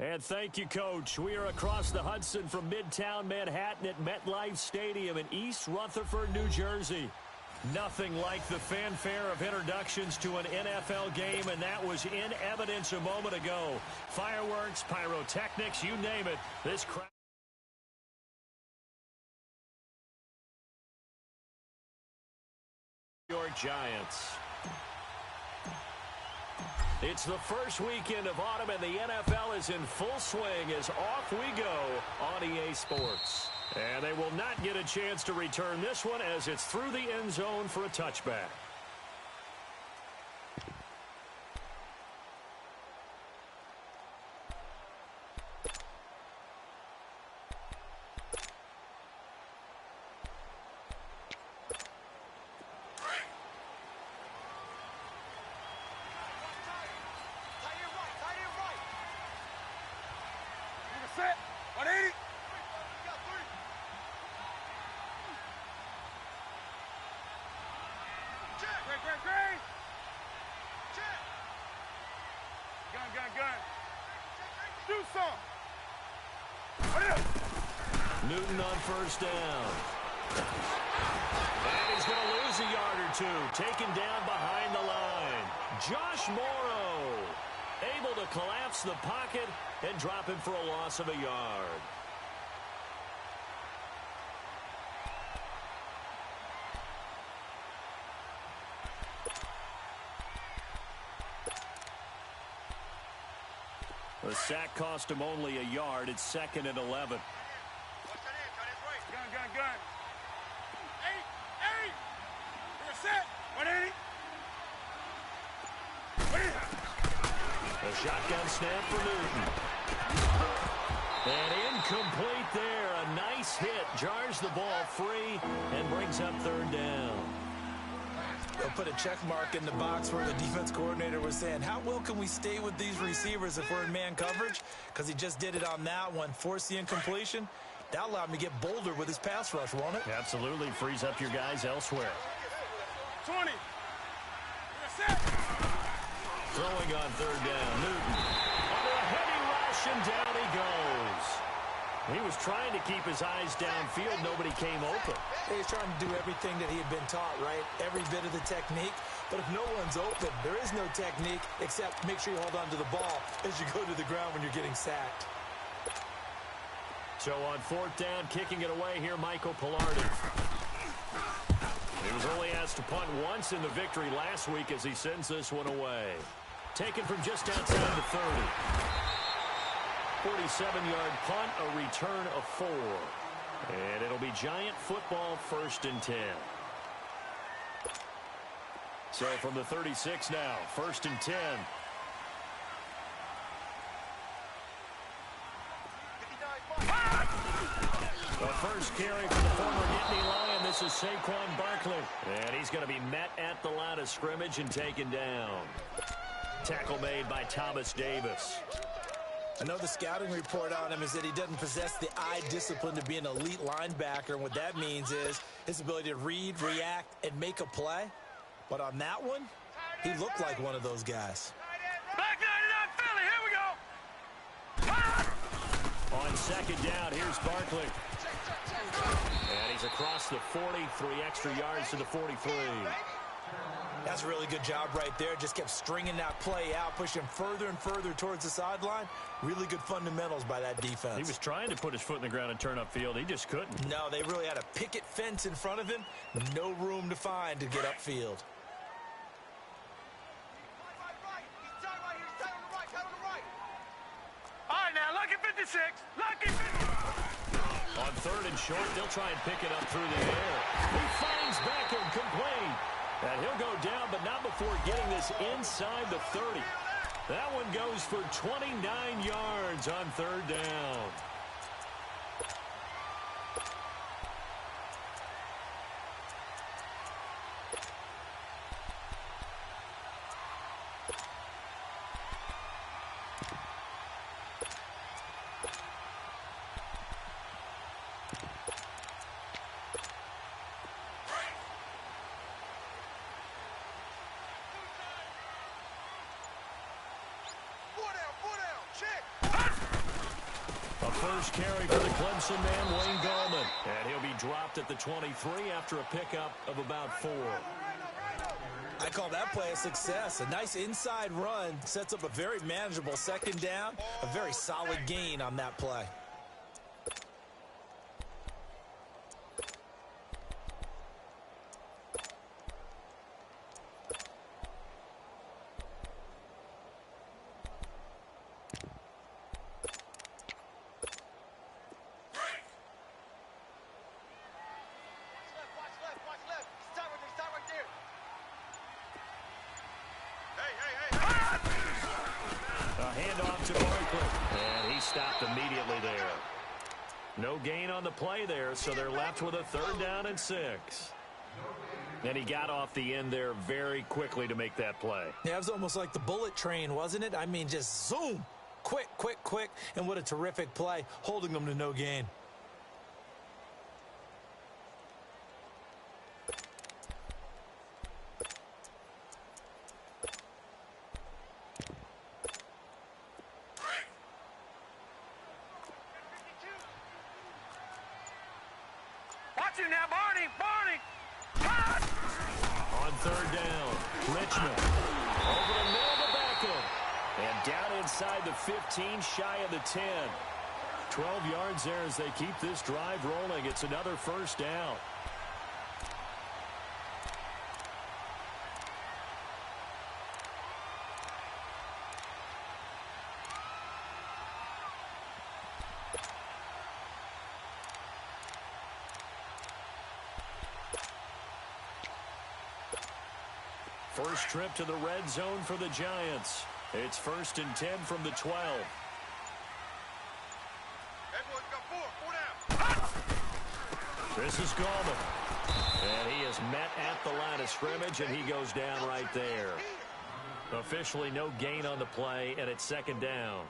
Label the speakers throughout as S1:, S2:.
S1: And thank you, Coach. We are across the Hudson from Midtown Manhattan at MetLife Stadium in East Rutherford, New Jersey. Nothing like the fanfare of introductions to an NFL game, and that was in evidence a moment ago. Fireworks, pyrotechnics, you name it. This crowd. New York Giants. It's the first weekend of autumn, and the NFL is in full swing as off we go on EA Sports. And they will not get a chance to return this one as it's through the end zone for a touchback. Newton on first down. And he's going to lose a yard or two. Taken down behind the line. Josh Morrow able to collapse the pocket and drop him for a loss of a yard. The sack cost him only a yard. It's 2nd and 11.
S2: Gun. 8. You're set. 180.
S1: A shotgun snap for Newton. And incomplete there. A nice hit. Jars the ball free and brings up 3rd down.
S3: They'll put a check mark in the box where the defense coordinator was saying, how well can we stay with these receivers if we're in man coverage? Because he just did it on that one. Forced the incompletion. That allowed him to get bolder with his pass rush, won't it?
S1: Absolutely. Frees up your guys elsewhere.
S2: 20. Set.
S1: Throwing on 3rd down. Newton. Under a heavy rush, and down he goes. He was trying to keep his eyes downfield. Nobody came open.
S3: He's trying to do everything that he had been taught, right? Every bit of the technique. But if no one's open, there is no technique except make sure you hold on to the ball as you go to the ground when you're getting sacked.
S1: So on 4th down, kicking it away here, Michael Pilardi. He was only asked to punt once in the victory last week as he sends this one away. Taken from just outside the 30. 47-yard punt, a return of 4. And it'll be Giant football 1st and 10. So from the 36 now, 1st and 10. The first carry for the former Nittany Lion. This is Saquon Barkley. And he's going to be met at the line of scrimmage and taken down. Tackle made by Thomas Davis.
S3: I know the scouting report on him is that he doesn't possess the eye discipline to be an elite linebacker. And what that means is his ability to read, react, and make a play. But on that one, he looked like one of those guys.
S2: Back 99 Philly. Here we go.
S1: On 2nd down, here's Barkley. And he's across the 40, 3 extra yards to the 43.
S3: That's a really good job right there. Just kept stringing that play out, pushing further and further towards the sideline. Really good fundamentals by that defense.
S1: He was trying to put his foot in the ground and turn upfield. He just couldn't.
S3: No, they really had a picket fence in front of him. No room to find to get upfield.
S2: All right, now, lucky 56. Lucky 56.
S1: On 3rd and short, they'll try and pick it up through the air. He finds Beckham complete. And he'll go down, but not before getting this inside the 30. That one goes for 29 yards on 3rd down. first carry for the Clemson man, Wayne Gallman. And he'll be dropped at the 23 after a pickup of about 4.
S3: I call that play a success. A nice inside run sets up a very manageable second down. A very solid gain on that play.
S1: No gain on the play there, so they're left with a 3rd down and 6. And he got off the end there very quickly to make that play.
S3: Yeah, it was almost like the bullet train, wasn't it? I mean, just zoom. Quick, quick, quick. And what a terrific play, holding them to no gain.
S2: Now, Barney!
S1: On 3rd down, Richmond. Over the middle to Beckham. And down inside the 15, shy of the 10. 12 yards there as they keep this drive rolling. It's another 1st down. First trip to the red zone for the Giants. It's 1st and 10 from the 12. This is Gallman. And he is met at the line of scrimmage, and he goes down right there. Officially no gain on the play, and it's 2nd down.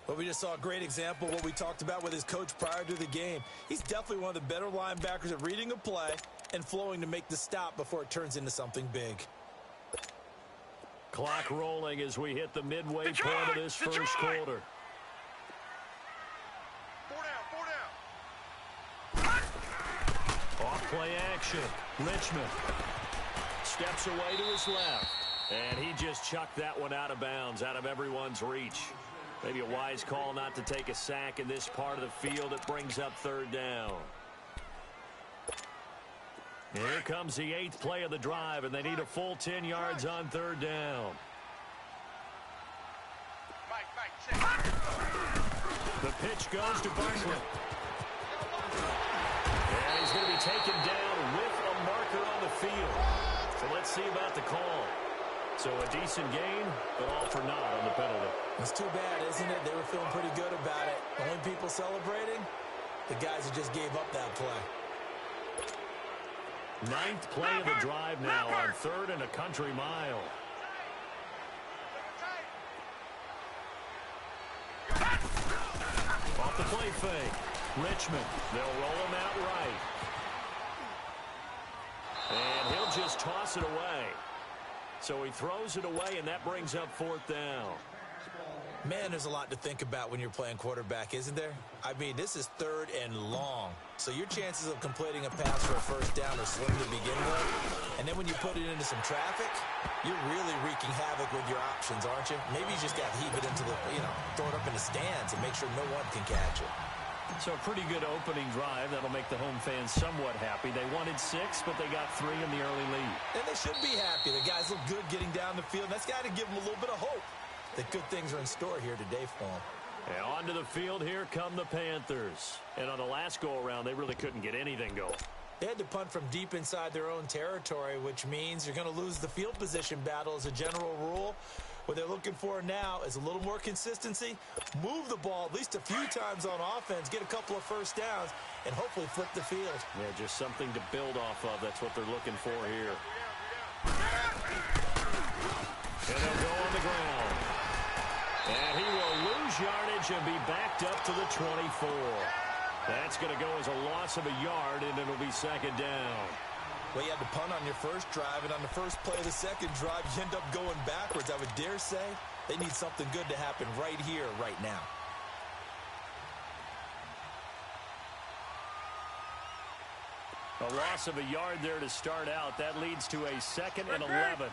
S3: Well, we just saw a great example of what we talked about with his coach prior to the game. He's definitely one of the better linebackers at reading a play and flowing to make the stop before it turns into something big.
S1: Clock rolling as we hit the midway point of this first quarter.
S2: 4 down.
S1: Off play action. Richmond steps away to his left. And he just chucked that one out of bounds, out of everyone's reach. Maybe a wise call not to take a sack in this part of the field. It brings up 3rd down. Here comes the 8th play of the drive, and they need a full 10 yards on 3rd down. The pitch goes to Barkley. And he's going to be taken down with a marker on the field. So let's see about the call. So a decent gain, but all for naught on the penalty.
S3: It's too bad, isn't it? They were feeling pretty good about it. The only people celebrating, the guys who just gave up that play.
S1: 9th play of the drive now on 3rd and a country mile. Off the play fake. Richmond, they'll roll him out right. And he'll just toss it away. So he throws it away, and that brings up 4th down.
S3: Man, there's a lot to think about when you're playing quarterback, isn't there? I mean, this is 3rd and long. So your chances of completing a pass for a 1st down are slim to begin with. And then when you put it into some traffic, you're really wreaking havoc with your options, aren't you? Maybe you just got to heave it into the, throw it up in the stands and make sure no one can catch it.
S1: So a pretty good opening drive. That'll make the home fans somewhat happy. They wanted 6, but they got 3 in the early lead.
S3: And they should be happy. The guys look good getting down the field. That's got to give them a little bit of hope that good things are in store here today for them.
S1: And onto the field, here come the Panthers. And on the last go-around, they really couldn't get anything going.
S3: They had to punt from deep inside their own territory, which means you're going to lose the field position battle as a general rule. What they're looking for now is a little more consistency, move the ball at least a few times on offense, get a couple of 1st downs, and hopefully flip the field.
S1: Yeah, just something to build off of. That's what they're looking for here. And they'll go on the ground. And he will lose yardage and be backed up to the 24. That's going to go as a loss of a yard, and it'll be 2nd down.
S3: Well, you had to punt on your first drive, and on the first play of the second drive, you end up going backwards. I would dare say they need something good to happen right here, right now.
S1: A loss of a yard there to start out. That leads to a 2nd and 11.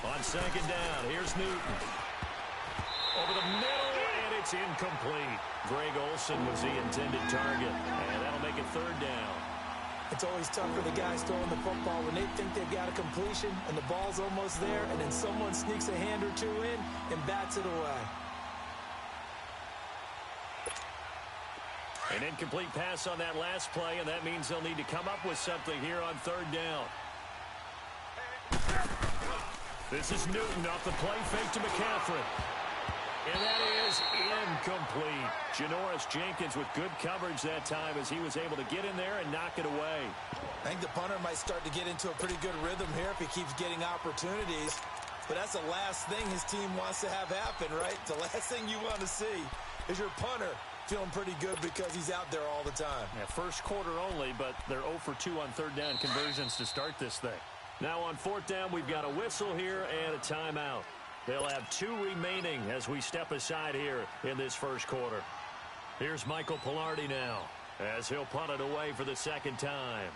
S1: On 2nd down, here's Newton. Over the middle, and it's incomplete. Greg Olsen was the intended target, and that'll make it 3rd down.
S3: It's always tough for the guys throwing the football when they think they've got a completion and the ball's almost there, and then someone sneaks a hand or two in and bats it away.
S1: An incomplete pass on that last play, and that means they'll need to come up with something here on 3rd down. This is Newton off the play fake to McCaffrey. And that is incomplete. Janoris Jenkins with good coverage that time as he was able to get in there and knock it away.
S3: I think the punter might start to get into a pretty good rhythm here if he keeps getting opportunities. But that's the last thing his team wants to have happen, right? The last thing you want to see is your punter feeling pretty good because he's out there all the time.
S1: Yeah, first quarter only, but they're 0 for 2 on 3rd down conversions to start this thing. Now on 4th down, we've got a whistle here and a timeout. They'll have 2 remaining as we step aside here in this first quarter. Here's Michael Pilardi now as he'll punt it away for the 2nd time.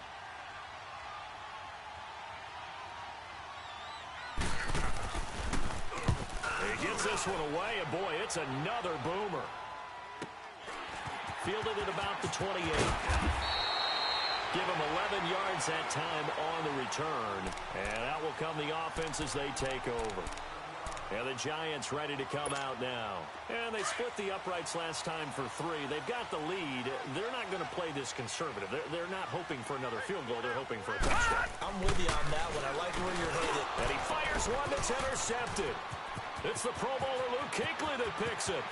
S1: He gets this one away, and boy, it's another boomer. Fielded at about the 28. Give him 11 yards that time on the return. And out will come the offense as they take over. And the Giants ready to come out now. And they split the uprights last time for 3. They've got the lead. They're not going to play this conservative. They're not hoping for another field goal. They're hoping for a touchdown.
S3: I'm with you on that one. I like where you're headed.
S1: And he fires one that's intercepted. It's the Pro Bowler Luke Kuechly that picks it.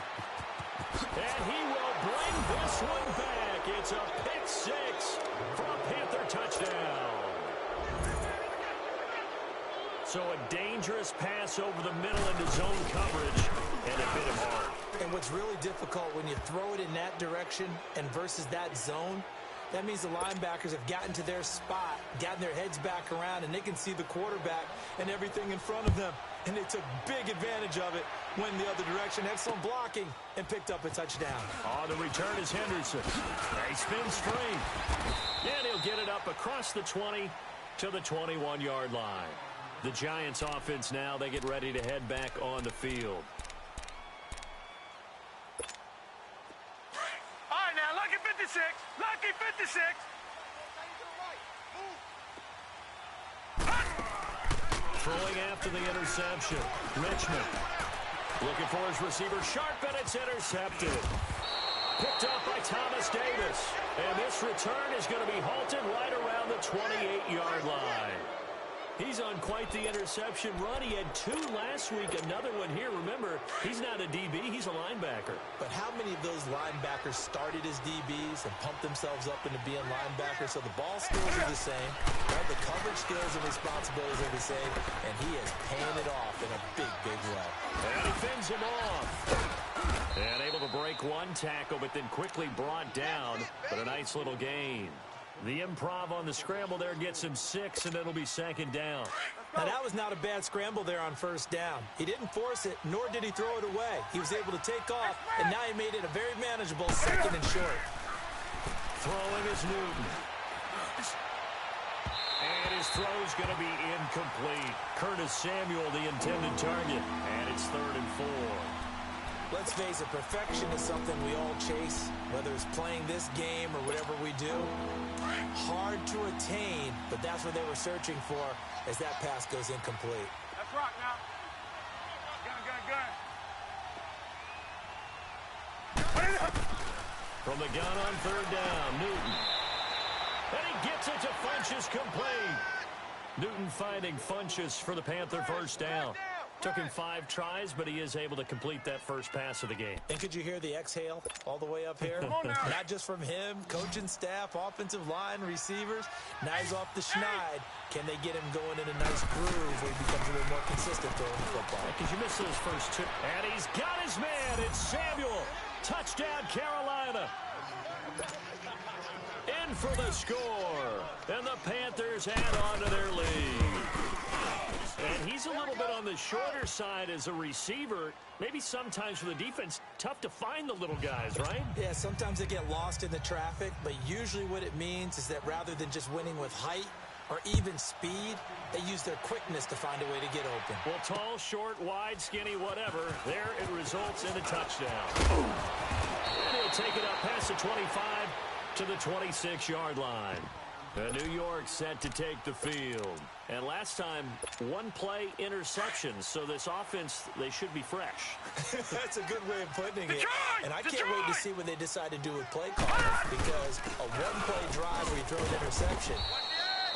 S1: And he will bring this one back. It's a pick 6 for a Panther touchdown. So a dangerous pass over the middle into zone coverage, and it hit him hard.
S3: And what's really difficult when you throw it in that direction and versus that zone, that means the linebackers have gotten to their spot, gotten their heads back around, and they can see the quarterback and everything in front of them. And they took big advantage of it, went in the other direction, excellent blocking, and picked up a touchdown.
S1: On the return is Henderson. He spins free. And he'll get it up across the 20 to the 21-yard line. The Giants offense now, they get ready to head back on the field.
S2: All right, now, lucky 56. Lucky 56.
S1: Throwing after the interception. Richmond looking for his receiver. Sharp, and it's intercepted. Picked up by Thomas Davis. And this return is going to be halted right around the 28-yard line. He's on quite the interception run. He had 2 last week, another one here. Remember, he's not a DB, he's a linebacker.
S3: But how many of those linebackers started as DBs and pumped themselves up into being linebackers? So the ball skills are the same, right? The coverage skills and responsibilities are the same, and he is paying it off in a big, big way.
S1: And he fends him off. And able to break one tackle, but then quickly brought down. But a nice little gain. The improv on the scramble there gets him 6, and it'll be 2nd down.
S3: Now, that was not a bad scramble there on 1st down. He didn't force it, nor did he throw it away. He was able to take off, and now he made it a very manageable 2nd and short.
S1: Throwing is Newton. And his throw's going to be incomplete. Curtis Samuel, the intended target. And it's 3rd and 4.
S3: Let's face it, perfection is something we all chase, whether it's playing this game or whatever we do. Hard to attain, but that's what they were searching for as that pass goes incomplete.
S2: Let's rock now. Gun.
S1: From the gun on 3rd down, Newton. And he gets it to Funchess complete. Newton finding Funchess for the Panther 1st down. Took him 5 tries, but he is able to complete that first pass of the game.
S3: And could you hear the exhale all the way up here? Not just from him, coaching staff, offensive line, receivers. Now he's off the schneid. Can they get him going in a nice groove where he becomes a little more consistent throwing the football?
S1: Because you missed those first 2. And he's got his man. It's Samuel. Touchdown, Carolina. In for the score. And the Panthers add on to their lead. And he's a little bit on the shorter side as a receiver, maybe sometimes for the defense, tough to find the little guys, right?
S3: Yeah, sometimes they get lost in the traffic, but usually what it means is that rather than just winning with height or even speed, they use their quickness to find a way to get open.
S1: Well, tall, short, wide, skinny, whatever, there it results in a touchdown. And he'll take it up past the 25 to the 26-yard line. New York set to take the field. And last time, one-play interceptions, so this offense, they should be fresh.
S3: That's a good way of putting it. And I can't wait to see what they decide to do with play calling, because a one-play drive where you throw an interception,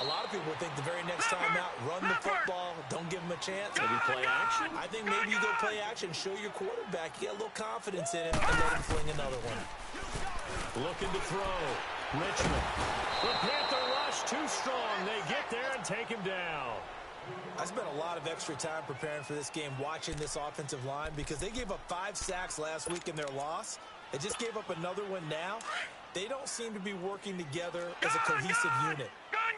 S3: a lot of people think the very next time out, run the football, don't give them a chance.
S1: Maybe play action?
S3: I think maybe you go play action, show your quarterback, you get a little confidence in him, and let him fling another one.
S1: Looking to throw. Richmond. The Panther rush too strong. They get there and take him down.
S3: I spent a lot of extra time preparing for this game, watching this offensive line, because they gave up 5 sacks last week in their loss. They just gave up another one now. They don't seem to be working together as a cohesive unit.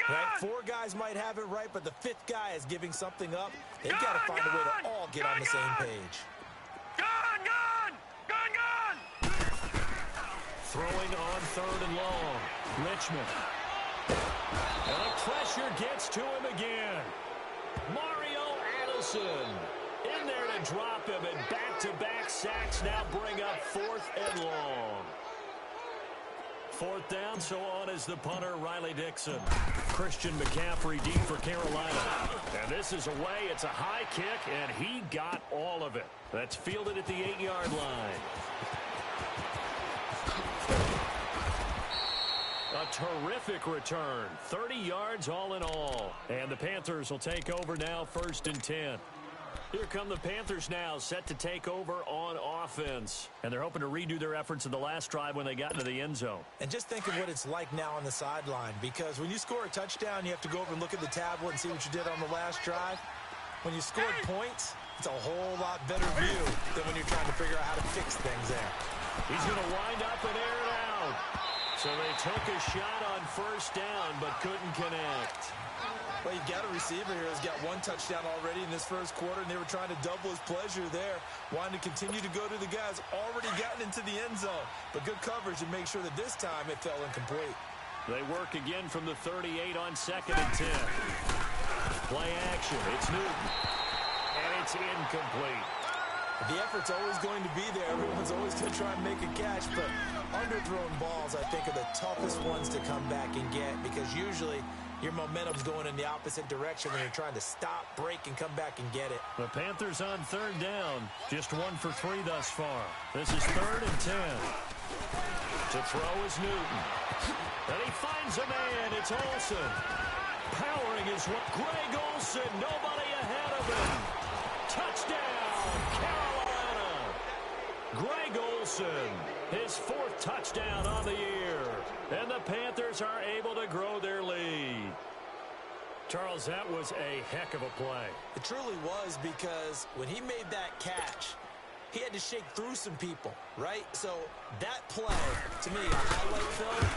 S3: Right? 4 guys might have it right, but the 5th guy is giving something up. They've got to find a way to all get on the same page.
S1: Throwing on 3rd and long. Richmond. And the pressure gets to him again. Mario Addison in there to drop him, and back-to-back sacks now bring up 4th and long. 4th down, so on is the punter, Riley Dixon. Christian McCaffrey deep for Carolina. And this is away. It's a high kick, and he got all of it. That's fielded at the 8-yard line. A terrific return. 30 yards all in all. And the Panthers will take over now, 1st and 10. Here come the Panthers now, set to take over on offense. And they're hoping to redo their efforts in the last drive when they got into the end zone.
S3: And just think of what it's like now on the sideline, because when you score a touchdown, you have to go over and look at the tablet and see what you did on the last drive. When you scored points, it's a whole lot better view than when you're trying to figure out how to fix things there.
S1: He's going to wind up and air it out. So they took a shot on 1st down, but couldn't connect.
S3: Well, you've got a receiver here who's got 1 touchdown already in this 1st quarter, and they were trying to double his pleasure there, wanting to continue to go to the guys already gotten into the end zone. But good coverage to make sure that this time it fell incomplete.
S1: They work again from the 38 on 2nd and 10. Play action. It's Newton. And it's incomplete.
S3: The effort's always going to be there. Everyone's always going to try and make a catch, but underthrown balls, I think, are the toughest ones to come back and get, because usually your momentum's going in the opposite direction when you're trying to stop, break, and come back and get it.
S1: The Panthers on 3rd down. Just 1 for 3 thus far. This is 3rd and 10. To throw is Newton. And he finds a man. It's Olsen. Powering his one. Greg Olsen. Nobody ahead of him. Touchdown, Carolina. Greg Olsen, his 4th touchdown on the year. And the Panthers are able to grow their lead. Charles, that was a heck of a play.
S3: It truly was, because when he made that catch, he had to shake through some people, right? So that play, to me, a highlight film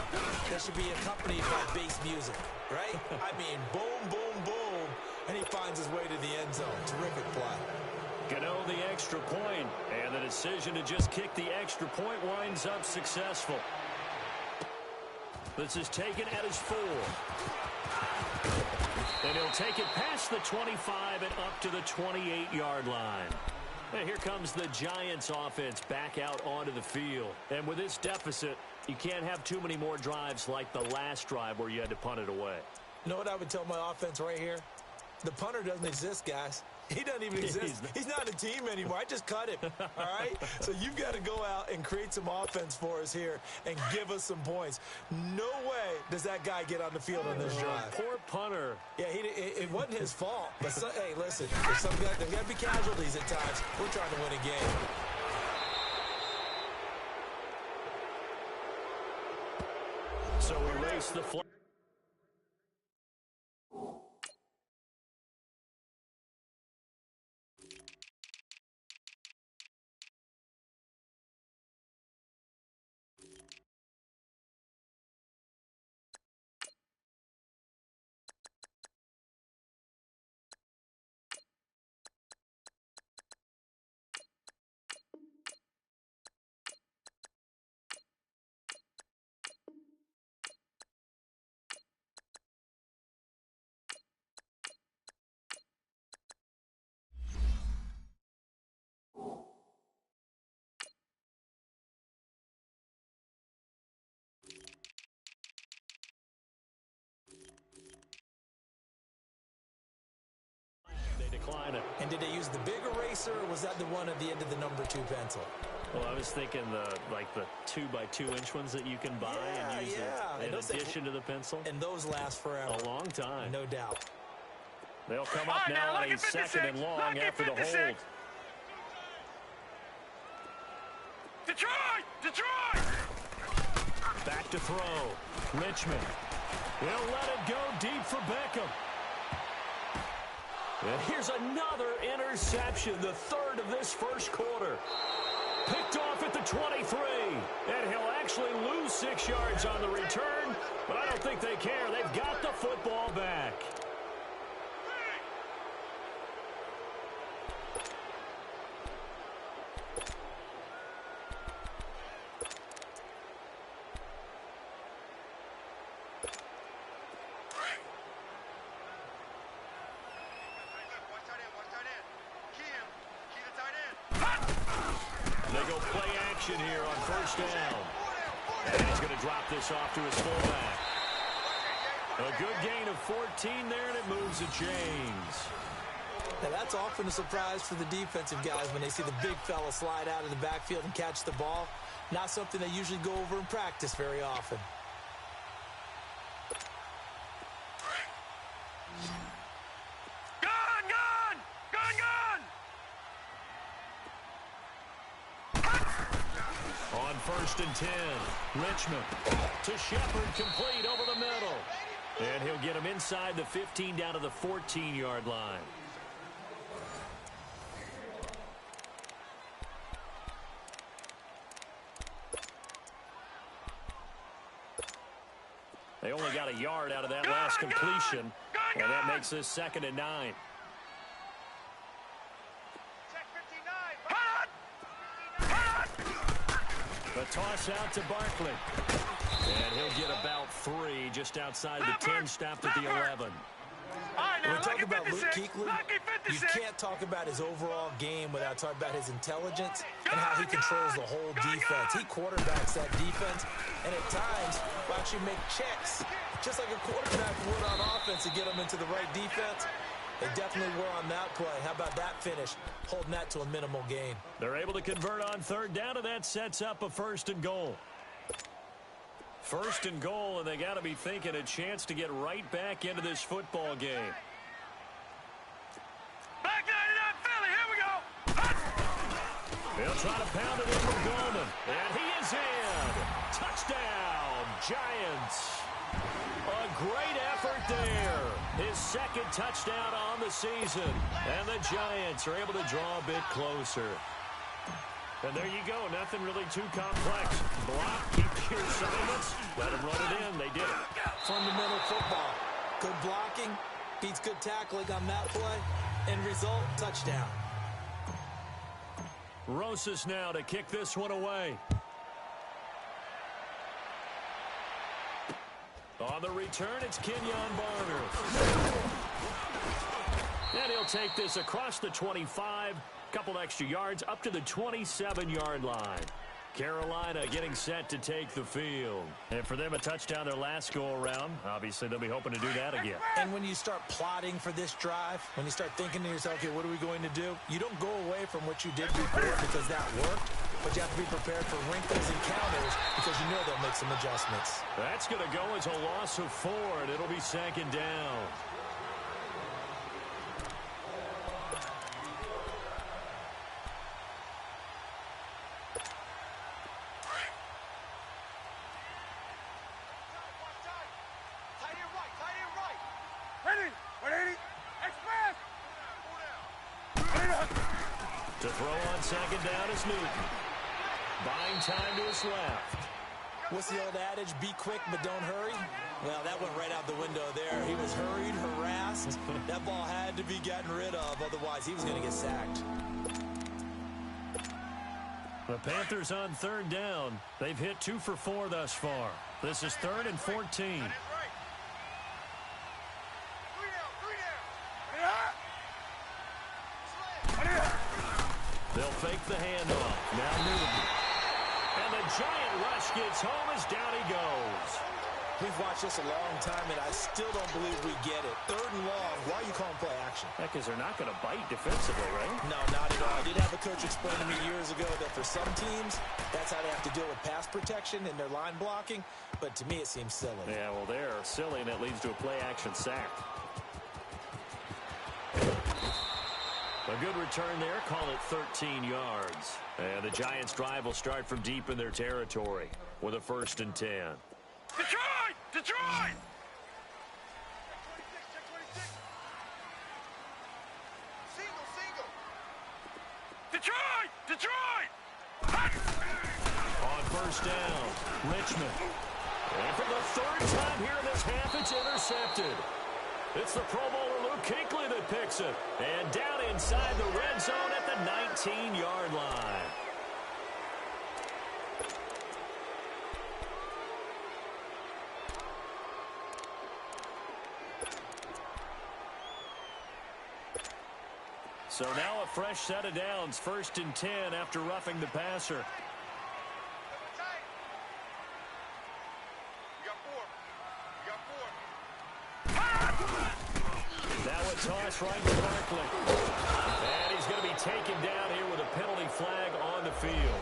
S3: that should be accompanied by bass music, right? I mean, boom, boom, boom, and he finds his way to the end zone. Terrific play.
S1: Gano the extra point, and the decision to just kick the extra point winds up successful. This is taken at his 4. And he'll take it past the 25 and up to the 28-yard line. And here comes the Giants offense back out onto the field. And with this deficit, you can't have too many more drives like the last drive where you had to punt it away.
S3: You know what I would tell my offense right here? The punter doesn't exist, guys. He doesn't even exist. He's not a team anymore. I just cut him, all right? So you've got to go out and create some offense for us here and give us some points. No way does that guy get on the field on this drive.
S1: Poor punter.
S3: Yeah, it wasn't his fault. But, hey, listen, there's got to be casualties at times. We're trying to win a game.
S1: So we race the flag. declining.
S3: And did they use the big eraser, or was that the one at the end of the number 2 pencil?
S1: Well, I was thinking the 2x2-inch ones that you can buy and use in addition to the pencil.
S3: And those last forever.
S1: A long time.
S3: No doubt.
S1: They'll come up now on a second and long after the hold.
S2: Detroit! Detroit!
S1: Back to throw. Richmond. He'll let it go deep for Beckham. And here's another interception, the third of this first quarter. Picked off at the 23. And he'll actually lose 6 yards on the return, but I don't think they care. They've got the football back. They go play action here on first down. And he's going to drop this off to his fullback. A good gain of 14 there, and it moves the chains.
S3: Now that's often a surprise for the defensive guys when they see the big fella slide out of the backfield and catch the ball. Not something they usually go over in practice very often.
S1: First and 10. Richmond to Shepard, complete over the middle. And he'll get him inside the 15 down to the 14-yard line. They only got a yard out of that last completion, and that makes this 2nd and 9. The toss out to Barkley. And he'll get about 3 just outside the 10, stopped at the 11.
S3: When we talk about Luke Kuechly, you can't talk about his overall game without talking about his intelligence and how he controls the whole defense. He quarterbacks that defense, and at times will actually make checks, just like a quarterback would on offense to get them into the right defense. They definitely were on that play. How about that finish? Holding that to a minimal gain.
S1: They're able to convert on 3rd down, and that sets up a 1st and goal. 1st and goal, and they got to be thinking a chance to get right back into this football game.
S2: Back nine it up, Philly. Here we go.
S1: He'll try to pound it in with Goldman, and he is in. Touchdown, Giants. A great effort there. His 2nd touchdown on the season. And the Giants are able to draw a bit closer. And there you go. Nothing really too complex. Block, keep your assignments, let them run it in. They did it.
S3: Fundamental football. Good blocking, beats good tackling on that play. End result, touchdown.
S1: Rosas now to kick this one away. On the return, it's Kenyon Barner. And he'll take this across the 25, couple extra yards, up to the 27-yard line. Carolina getting set to take the field. And for them, a touchdown their last go-around. Obviously, they'll be hoping to do that again.
S3: And when you start plotting for this drive, when you start thinking to yourself, okay, what are we going to do? You don't go away from what you did before because that worked. But you have to be prepared for wrinkles and counters because you know they'll make some adjustments.
S1: That's going to go as a loss of 4, and it'll be 2nd down. To throw on 2nd down is Newton. Buying time to his left.
S3: What's the old adage? Be quick, but don't hurry. Well, that went right out the window there. He was hurried, harassed. That ball had to be gotten rid of. Otherwise, he was going to get sacked.
S1: The Panthers on 3rd down. They've hit 2 for 4 thus far. This is 3rd and 14. They'll fake the handoff. Now Newton. And the giant rush gets home as down he goes.
S3: We've watched this a long time, and I still don't believe we get it. 3rd and long. Why are you calling play action?
S1: Because they're not going to bite defensively, right?
S3: No, not at all. I did have a coach explain to me years ago that for some teams, that's how they have to deal with pass protection and their line blocking. But to me, it seems silly.
S1: Yeah, well, they're silly, and it leads to a play-action sack. A good return there. Call it 13 yards. And the Giants' drive will start from deep in their territory with a 1st and 10.
S2: Detroit! Detroit! Detroit! Detroit!
S1: On 1st down, Richmond. And for the 3rd time here in this half, it's intercepted. It's the Pro Bowler Luke Kuechly that picks it. And down inside the red zone at the 19-yard line. So now a fresh set of downs, 1st and 10 after roughing the passer. Now a toss right to Barkley. And he's going to be taken down here with a penalty flag on the field.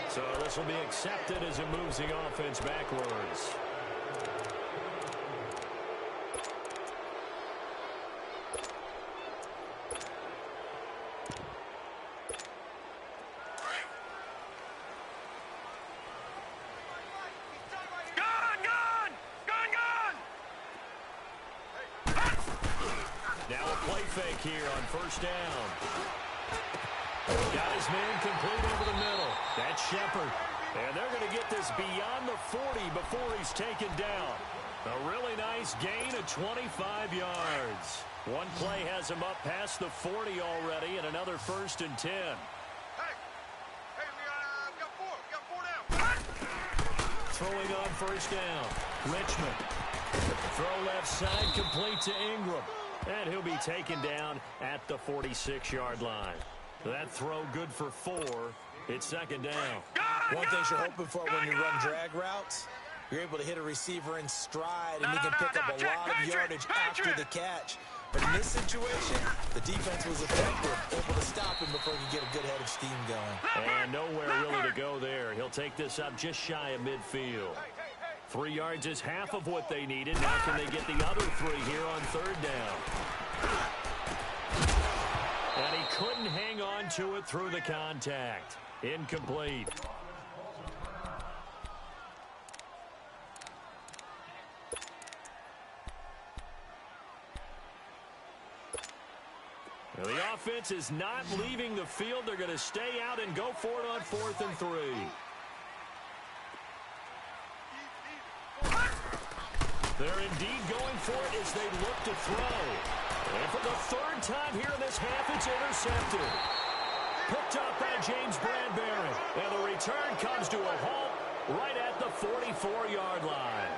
S1: So this will be accepted as it moves the offense backwards. Fake here on 1st down. Got his man complete over the middle. That's Shepard. And they're going to get this beyond the 40 before he's taken down. A really nice gain of 25 yards. One play has him up past the 40 already, and another 1st and 10. Throwing on 1st down. Richmond. Throw left side, complete to Ingram. And he'll be taken down at the 46-yard line. That throw good for 4. It's 2nd down.
S3: One thing you're hoping for when you run drag routes, you're able to hit a receiver in stride, and he can pick up a lot of yardage after the catch. But in this situation, the defense was effective, able to stop him before he could get a good head of steam going.
S1: And nowhere really to go there. He'll take this up just shy of midfield. 3 yards is half of what they needed. Now can they get the other 3 here on 3rd down? And he couldn't hang on to it through the contact. Incomplete. Now the offense is not leaving the field. They're going to stay out and go for it on 4th and 3. They're indeed going for it as they look to throw. And for the 3rd time here in this half, it's intercepted. Picked up by James Bradbury. And the return comes to a halt right at the 44-yard line.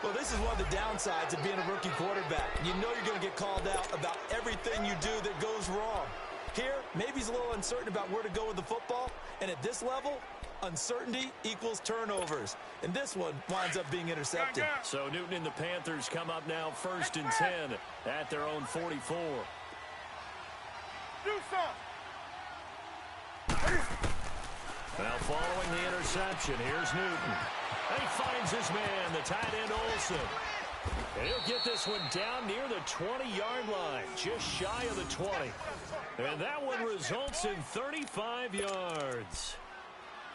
S3: Well, this is one of the downsides of being a rookie quarterback. You know you're going to get called out about everything you do that goes wrong. Here, maybe he's a little uncertain about where to go with the football. And at this level, uncertainty equals turnovers. And this one winds up being intercepted.
S1: So Newton and the Panthers come up now 1st and 10 at their own 44.
S2: Do something.
S1: Now following the interception, here's Newton. And he finds his man, the tight end Olsen. And he'll get this one down near the 20-yard line, just shy of the 20. And that one results in 35 yards.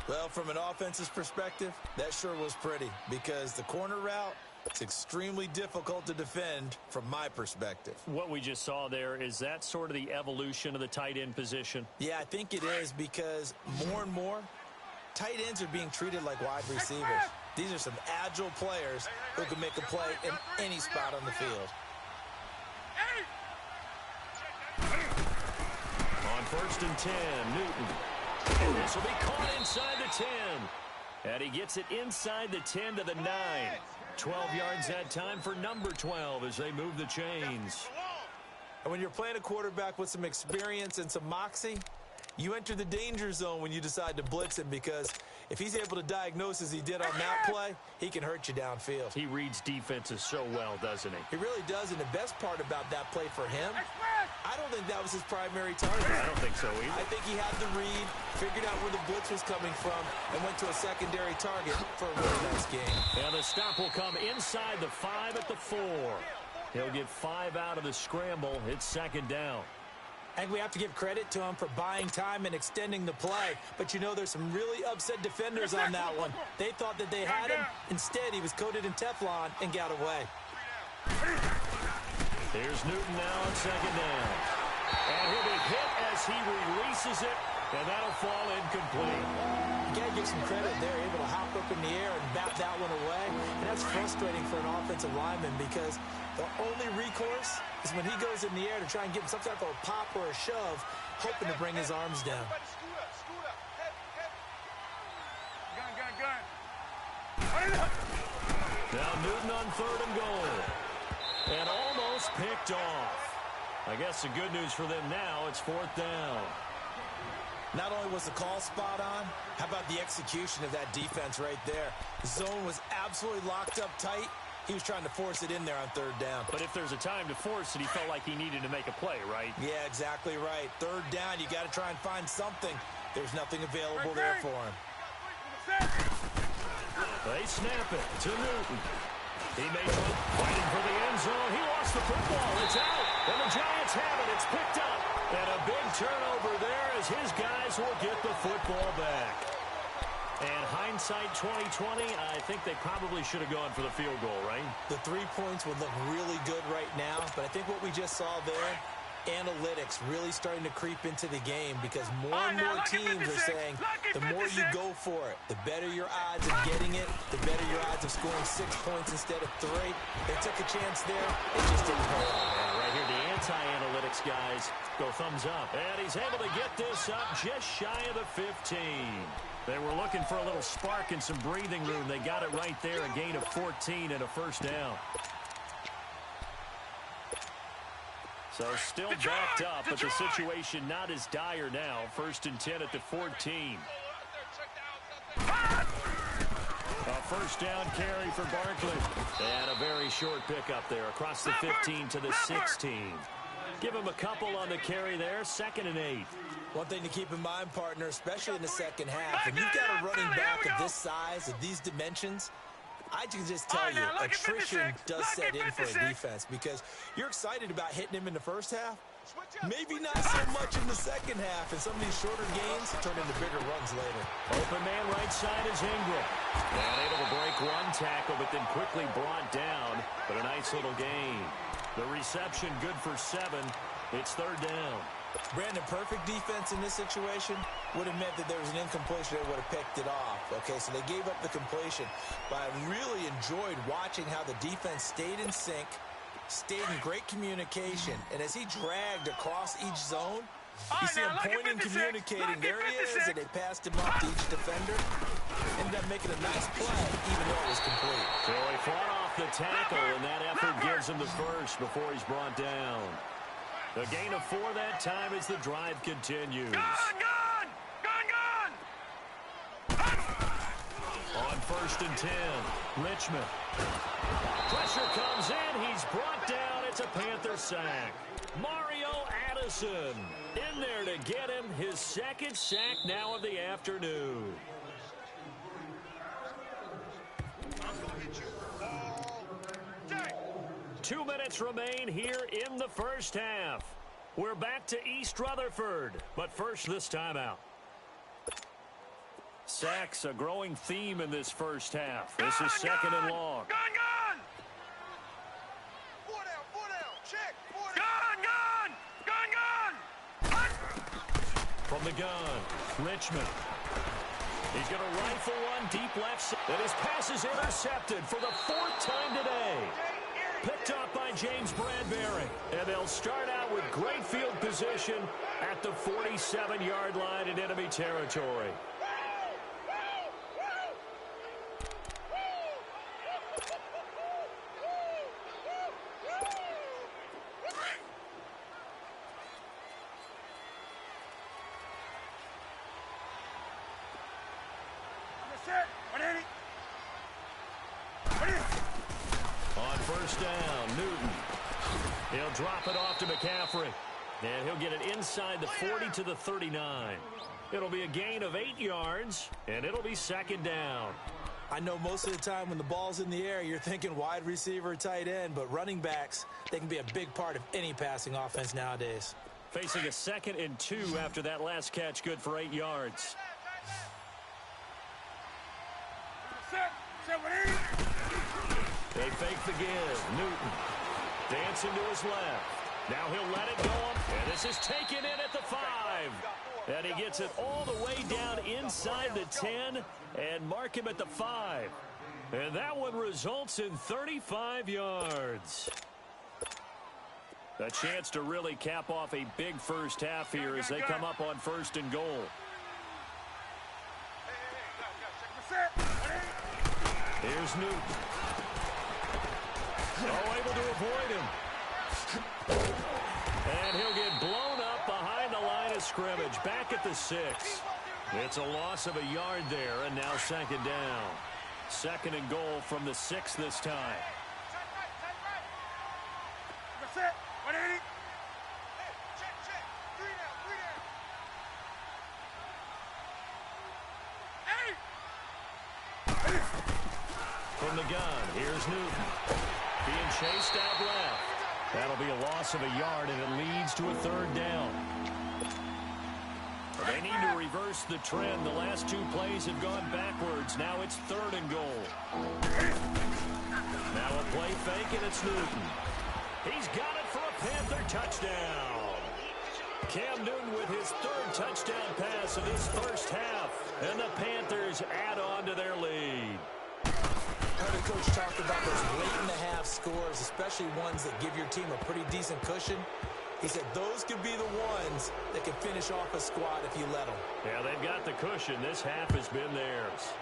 S3: Well, from an offensive perspective, that sure was pretty because the corner route, it's extremely difficult to defend from my perspective.
S1: What we just saw there, is that sort of the evolution of the tight end position?
S3: Yeah, I think it is because more and more, tight ends are being treated like wide receivers. These are some agile players who can make a play in any spot on the field.
S1: On 1st and 10, Newton. And this will be caught inside the 10. And he gets it inside the 10 to the 9. 12 yards that time for number 12 as they move the chains.
S3: And when you're playing a quarterback with some experience and some moxie, you enter the danger zone when you decide to blitz him because If he's able to diagnose as he did on that play, he can hurt you downfield.
S1: He reads defenses so well, doesn't he?
S3: He really does, and the best part about that play for him, I don't think that was his primary target.
S1: I don't think so either.
S3: I think he had the read, figured out where the blitz was coming from, and went to a secondary target for a really nice game.
S1: And the stop will come inside the 5 at the 4. He'll get 5 out of the scramble. It's second down.
S3: I think we have to give credit to him for buying time and extending the play. But, you know, there's some really upset defenders on that one. They thought that they had him. Instead, he was coated in Teflon and got away.
S1: Here's Newton now on second down. And he'll be hit as he releases it, and that'll fall incomplete.
S3: You got to give some credit there, able to hop up in the air and bat that one away. And that's frustrating for an offensive lineman because the only recourse is when he goes in the air to try and get some type of a pop or a shove, hoping to bring his arms down.
S1: Now Newton on 3rd and goal. And almost picked off. I guess the good news for them now, it's 4th down.
S3: Not only was the call spot on, how about the execution of that defense right there? The zone was absolutely locked up tight. He was trying to force it in there on 3rd down.
S1: But if there's a time to force it, he felt like he needed to make a play, right?
S3: Yeah, exactly right. 3rd down, you got to try and find something. There's nothing available there for him.
S1: They snap it to Newton. He makes one, fighting for the end zone. He lost the football. It's out. And the Giants have it. It's picked up. And a big turnover there as his guys will get the football back. And hindsight 2020, I think they probably should have gone for the field goal, right?
S3: The 3 points would look really good right now, but I think what we just saw there, analytics really starting to creep into the game because more and more teams are saying the more you go for it, the better your odds of getting it, the better your odds of scoring 6 points instead of 3. They took a chance there. It just didn't pay off.
S1: Yeah, right here, the anti-analytics guys go thumbs up. And he's able to get this up just shy of the 15. They were looking for a little spark and some breathing room. They got it right there, a gain of 14 and a 1st down. So still backed up, but the situation not as dire now. 1st and 10 at the 14. A 1st down carry for Barkley. And a very short pickup there across the 15 to the 16. Give him a couple on the carry there. 2nd and 8.
S3: One thing to keep in mind, partner, especially in the second half, when you've got a running back of this size, of these dimensions, I can just tell you, attrition does set in for a defense because you're excited about hitting him in the first half. Maybe not so much in the second half, and some of these shorter games turn into bigger runs later.
S1: Open man right side is Ingram. And able to break one tackle, but then quickly brought down. But a nice little gain. The reception good for 7. It's 3rd down.
S3: Brandon, perfect defense in this situation would have meant that there was an incompletion that would have picked it off. Okay, so they gave up the completion. But I really enjoyed watching how the defense stayed in sync, stayed in great communication. And as he dragged across each zone, you see him pointing, communicating. There he is, and they passed him off to each defender. Ended up making a nice play, even though it was complete.
S1: So he fought off the tackle, and that effort gives him the first before he's brought down. A gain of 4 that time as the drive continues.
S2: Gun!
S1: On 1st and 10, Richmond. Pressure comes in. He's brought down. It's a Panther sack. Mario Addison in there to get him his 2nd sack now of the afternoon.
S2: Day!
S1: 2 minutes remain here in the first half. We're back to East Rutherford, but first this timeout. Sacks a growing theme in this first half. This is 2nd and long.
S2: Gun! 4 down, check, 4 down. Gun!
S1: From the gun, Richmond. He's going to rifle one deep left side. And his pass is intercepted for the 4th time today. Picked up by James Bradbury. And they'll start out with great field position at the 47-yard line in enemy territory. first down. Newton. He'll drop it off to McCaffrey. And he'll get it inside the 40 to the 39. It'll be a gain of 8 yards, and it'll be second down.
S3: I know most of the time when the ball's in the air, you're thinking wide receiver, tight end, but running backs, they can be a big part of any passing offense nowadays.
S1: Facing a 2nd and 2 after that last catch, good for 8 yards. They fake the give. Newton dancing to his left. Now he'll let it go, and this is taken in at the 5. And he gets it all the way down inside the 10 and mark him at the 5. And that one results in 35 yards. A chance to really cap off a big first half here as they come up on 1st and goal. Here's Newton. Oh, able to avoid him. And he'll get blown up behind the line of scrimmage. Back at the 6. It's a loss of a yard there, and now 2nd down. 2nd and goal from the 6 this time. From the gun, here's Newton. Being chased out left. That'll be a loss of a yard, and it leads to a 3rd down. They need to reverse the trend. The last 2 plays have gone backwards. Now it's 3rd and goal. Now a play fake, and it's Newton. He's got it for a Panther touchdown. Cam Newton with his 3rd touchdown pass of this first half. And the Panthers add on to their lead.
S3: The coach talked about those late-in-the-half scores, especially ones that give your team a pretty decent cushion. He said those could be the ones that can finish off a squad if you let them.
S1: Yeah, they've got the cushion. This half has been theirs.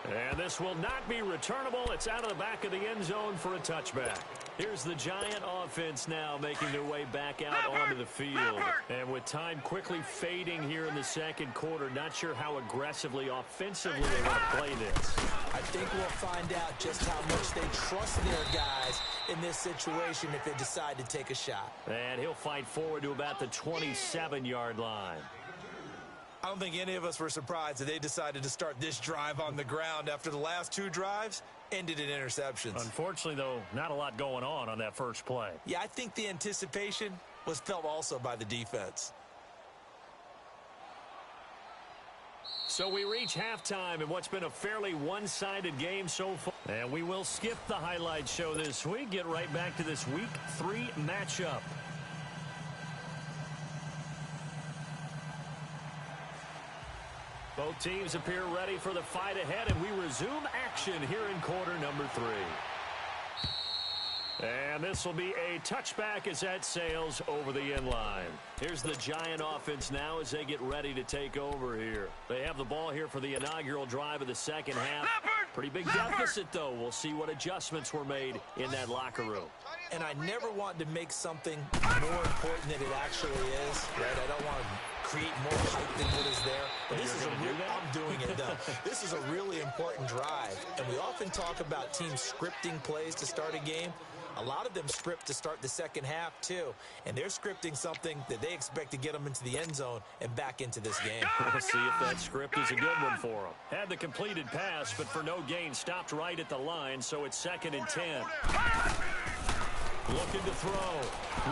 S1: And this will not be returnable. It's out of the back of the end zone for a touchback. Here's the Giant offense now making their way back out onto the field. And with time quickly fading here in the 2nd quarter, not sure how aggressively, offensively they want to play this.
S3: I think we'll find out just how much they trust their guys in this situation if they decide to take a shot.
S1: And he'll fight forward to about the 27-yard line.
S3: I don't think any of us were surprised that they decided to start this drive on the ground after the last 2 drives ended in interceptions.
S1: Unfortunately, though, not a lot going on that first play.
S3: Yeah, I think the anticipation was felt also by the defense.
S1: So we reach halftime in what's been a fairly one-sided game so far. And we will skip the highlight show this week, get right back to this Week 3 matchup. Both teams appear ready for the fight ahead, and we resume action here in quarter number 3. And this will be a touchback as that sails over the end line. Here's the Giant offense now as they get ready to take over here. They have the ball here for the inaugural drive of the 2nd half. Pretty big deficit, though. We'll see what adjustments were made in that locker room.
S3: And I never want to make something more important than it actually is, right? I don't want to create more hype than what is there. But this is I'm doing it, though. This is a really important drive. And we often talk about teams scripting plays to start a game. A lot of them script to start the 2nd half, too. And they're scripting something that they expect to get them into the end zone and back into this game.
S1: We'll see if that script is a good one for them. Had the completed pass, but for no gain, stopped right at the line, so it's 2nd and 10. Looking to throw.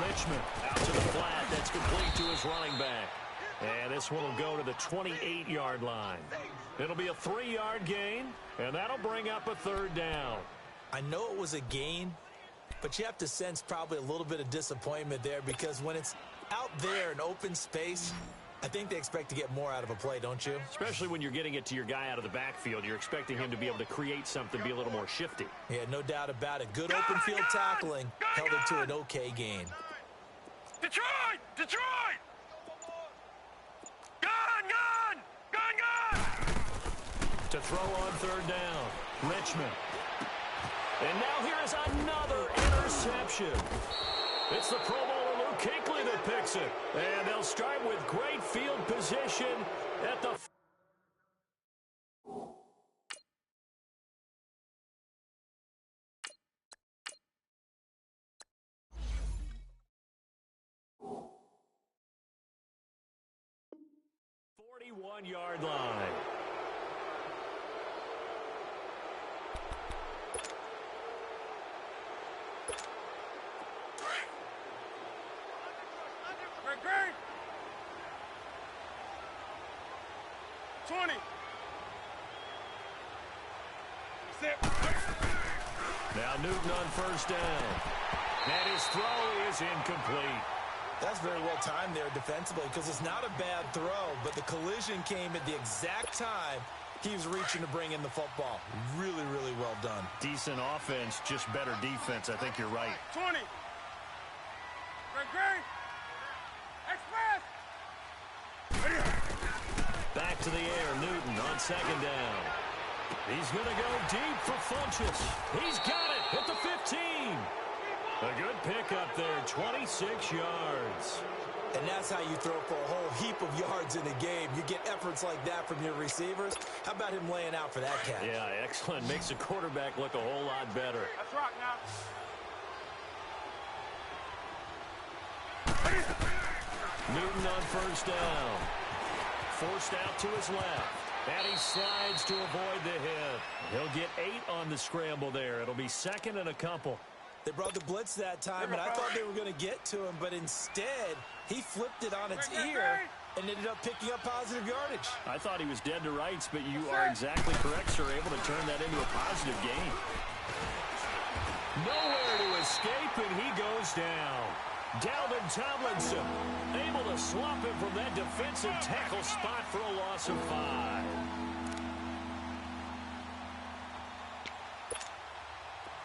S1: Richmond out to the flat. That's complete to his running back. And this one will go to the 28-yard line. It'll be a 3-yard gain, and that'll bring up a 3rd down.
S3: I know it was a gain, but you have to sense probably a little bit of disappointment there because when it's out there in open space, I think they expect to get more out of a play, don't you?
S1: Especially when you're getting it to your guy out of the backfield. You're expecting him to be able to create something, be a little more shifty.
S3: Yeah, no doubt about it. Good open field tackling held it to an okay gain.
S2: Detroit! Detroit! Gun!
S1: To throw on 3rd down. Richmond. And now here is another interception. It's the Pro Bowler Luke Kuechly that picks it. And they'll start with great field position at the 21-yard line.
S2: Great. 20.
S1: Now Newton on first down. And his throw is incomplete.
S3: That's very well timed there defensively because it's not a bad throw, but the collision came at the exact time he was reaching to bring in the football. Really, really well done.
S1: Decent offense, just better defense. I think you're right.
S2: 20. Great. Express.
S1: Back to the air, Newton on second down. He's going to go deep for Funchess. He's got it at the 15. A good pickup there, 26 yards.
S3: And that's how you throw for a whole heap of yards in a game. You get efforts like that from your receivers. How about him laying out for that catch?
S1: Yeah, excellent. Makes the quarterback look a whole lot better.
S2: That's right now.
S1: Newton on first down. Forced out to his left. And he slides to avoid the hit. He'll get 8 on the scramble there. It'll be second and a couple.
S3: They brought the blitz that time, and I thought they were going to get to him, but instead, he flipped it on its ear and ended up picking up positive yardage.
S1: I thought he was dead to rights, but you are exactly correct, sir. Able to turn that into a positive gain. Nowhere to escape, and he goes down. Dalvin Tomlinson able to slop him from that defensive tackle spot for a loss of 5.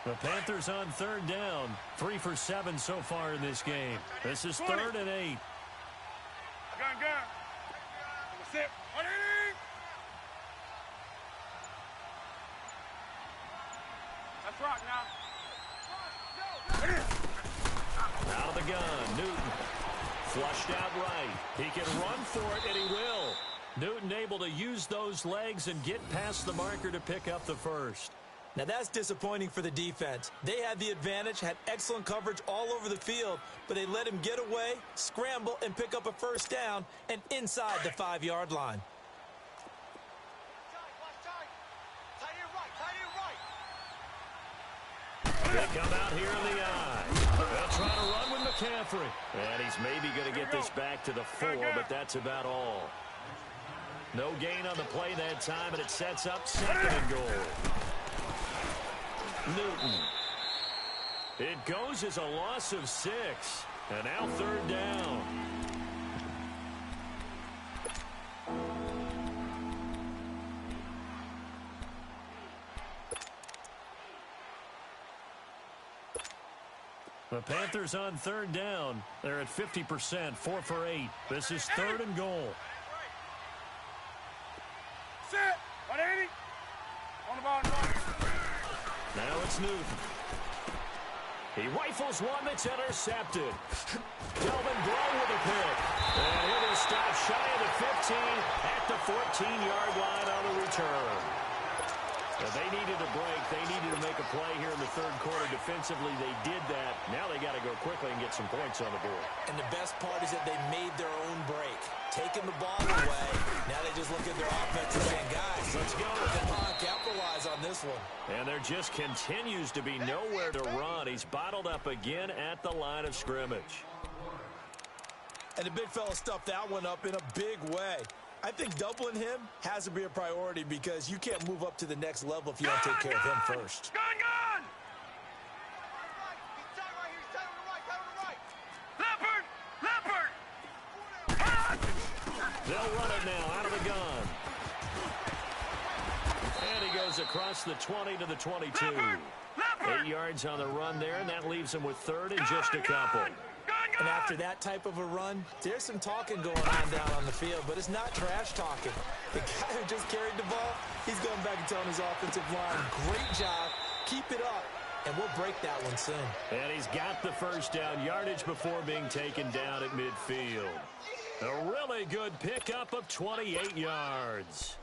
S1: The Panthers on third down. 3 for 7 so far in this game. This is 3rd and 8.
S2: Gun. Sit. That's right now.
S1: Out of the gun, Newton. Flushed out right. He can run for it, and he will. Newton able to use those legs and get past the marker to pick up the first.
S3: Now that's disappointing for the defense. They had the advantage, had excellent coverage all over the field, but they let him get away, scramble, and pick up a first down and inside the 5-yard line.
S1: They come out here in the eye. They'll try to run with McCaffrey. And he's maybe going to get this back to the 4, but that's about all. No gain on the play that time, and it sets up 2nd and goal. Newton. It goes as a loss of 6. And now 3rd down. The Panthers on 3rd down. They're at 50%, 4 for 8. This is 3rd and goal.
S2: Sit. 180. On the ball.
S1: Now it's Newton. He rifles one that's intercepted. Delvin Blow with a pick. And it is stopped shy of the 15 at the 14-yard line on the return. But they needed a break. They needed to make a play here in the 3rd quarter. Defensively, they did that. Now they got to go quickly and get some points on the board.
S3: And the best part is that they made their own break. Taking the ball away. Now they just look at their offense and saying, guys, let's go. Come on, capitalize on this one.
S1: And there just continues to be nowhere to run. He's bottled up again at the line of scrimmage.
S3: And the big fella stuffed that one up in a big way. I think doubling him has to be a priority because you can't move up to the next level if you don't take care of him first.
S2: Gun! Leopard!
S1: They'll run it now out of the gun. And he goes across the 20 to the 22.
S2: Leopard!
S1: 8 yards on the run there, and that leaves him with 3rd and just a couple.
S3: And after that type of a run, there's some talking going on down on the field, but it's not trash talking. The guy who just carried the ball, he's going back and telling his offensive line, great job, keep it up, and we'll break that one soon.
S1: And he's got the first down yardage before being taken down at midfield. A really good pickup of 28 yards.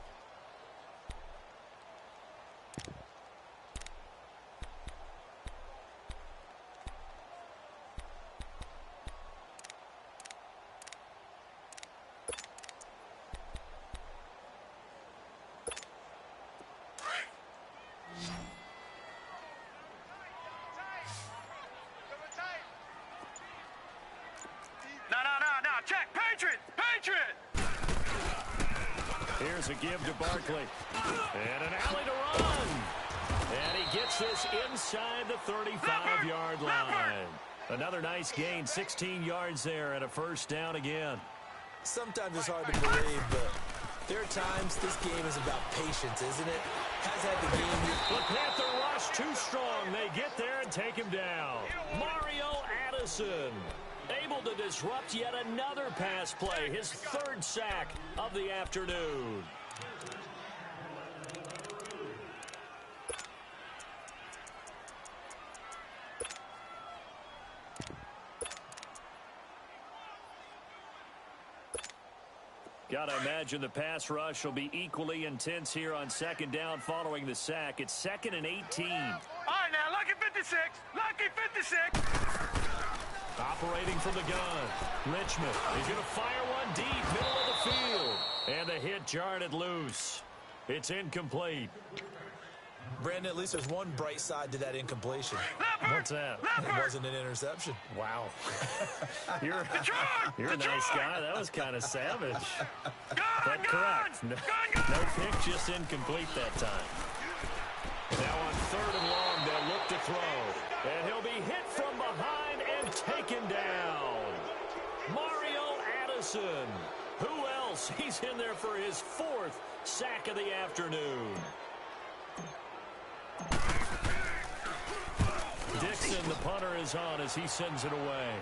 S1: Here's a give to Barkley. And an alley to run. And he gets this inside the 35-yard line. Another nice gain, 16 yards there and a first down again.
S3: Sometimes it's hard to believe, but there are times this game is about patience, isn't it? Has had the game.
S1: The Panther rush too strong. They get there and take him down. Mario Addison able to disrupt yet another pass play. His third sack of the afternoon. Got to imagine the pass rush will be equally intense here on second down following the sack. It's 2nd and 18.
S2: All right, now, lucky 56. Lucky 56.
S1: Operating from the gun. Richmond is going to fire one deep, middle of the field. And the hit jarred it loose. It's incomplete.
S3: Brandon, at least there's one bright side to that incompletion.
S1: What's that?
S3: It wasn't an interception.
S1: Wow. You're a nice guy. That was kind of savage. But correct. No pick, just incomplete that time. Now on 3rd and long, they'll look to throw. And he'll be hit from behind and taken down. Mario Addison. Who else? He's in there for his 4th sack of the afternoon. Dixon, the punter, is on as he sends it away.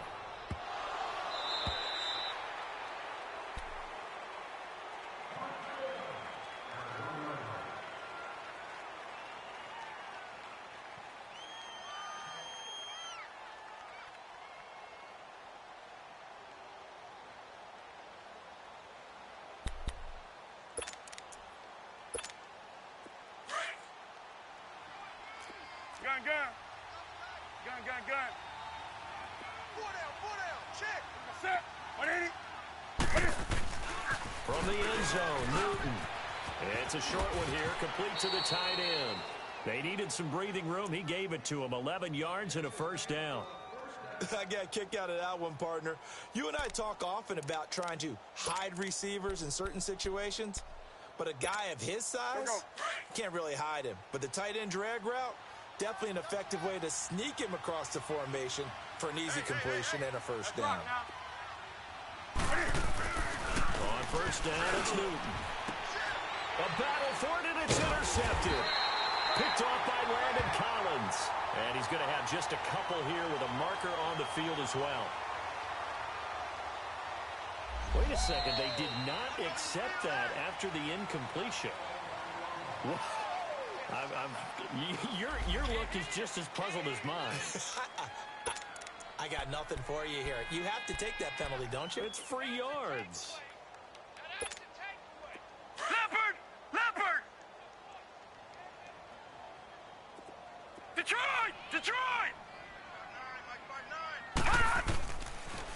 S2: Gun. 4 down. Check. Set. 180.
S1: From the end zone, Newton. It's a short one here, complete to the tight end. They needed some breathing room. He gave it to him. 11 yards and a first down.
S3: I got a kick out of that one, partner. You and I talk often about trying to hide receivers in certain situations, but a guy of his size can't really hide him. But the tight end drag route, definitely an effective way to sneak him across the formation for an easy completion and a first down.
S1: On first down, it's Newton. A battle for it, and it's intercepted. Picked off by Landon Collins. And he's going to have just a couple here with a marker on the field as well. Wait a second. They did not accept that after the incompletion. Your look is just as puzzled as mine.
S3: I got nothing for you here. You have to take that penalty, don't you?
S1: It's free yards.
S2: Leopard! Detroit!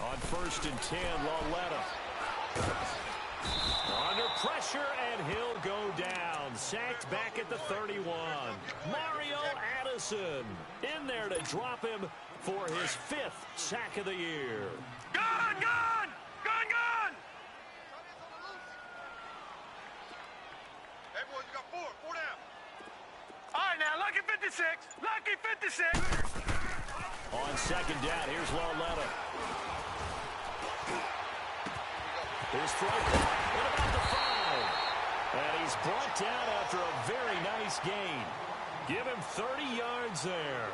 S1: On 1st and 10, Lauletta. Under pressure, and he'll go down. Sacked back at the 31. Mario Addison in there to drop him for his 5th sack of the year.
S2: Gun! Hey, boys, you got 4 down. All right, now, lucky 56.
S1: On 2nd down, here's Lauletta. Here's throw at about the 5. And he's brought down after a very nice gain. Give him 30 yards there.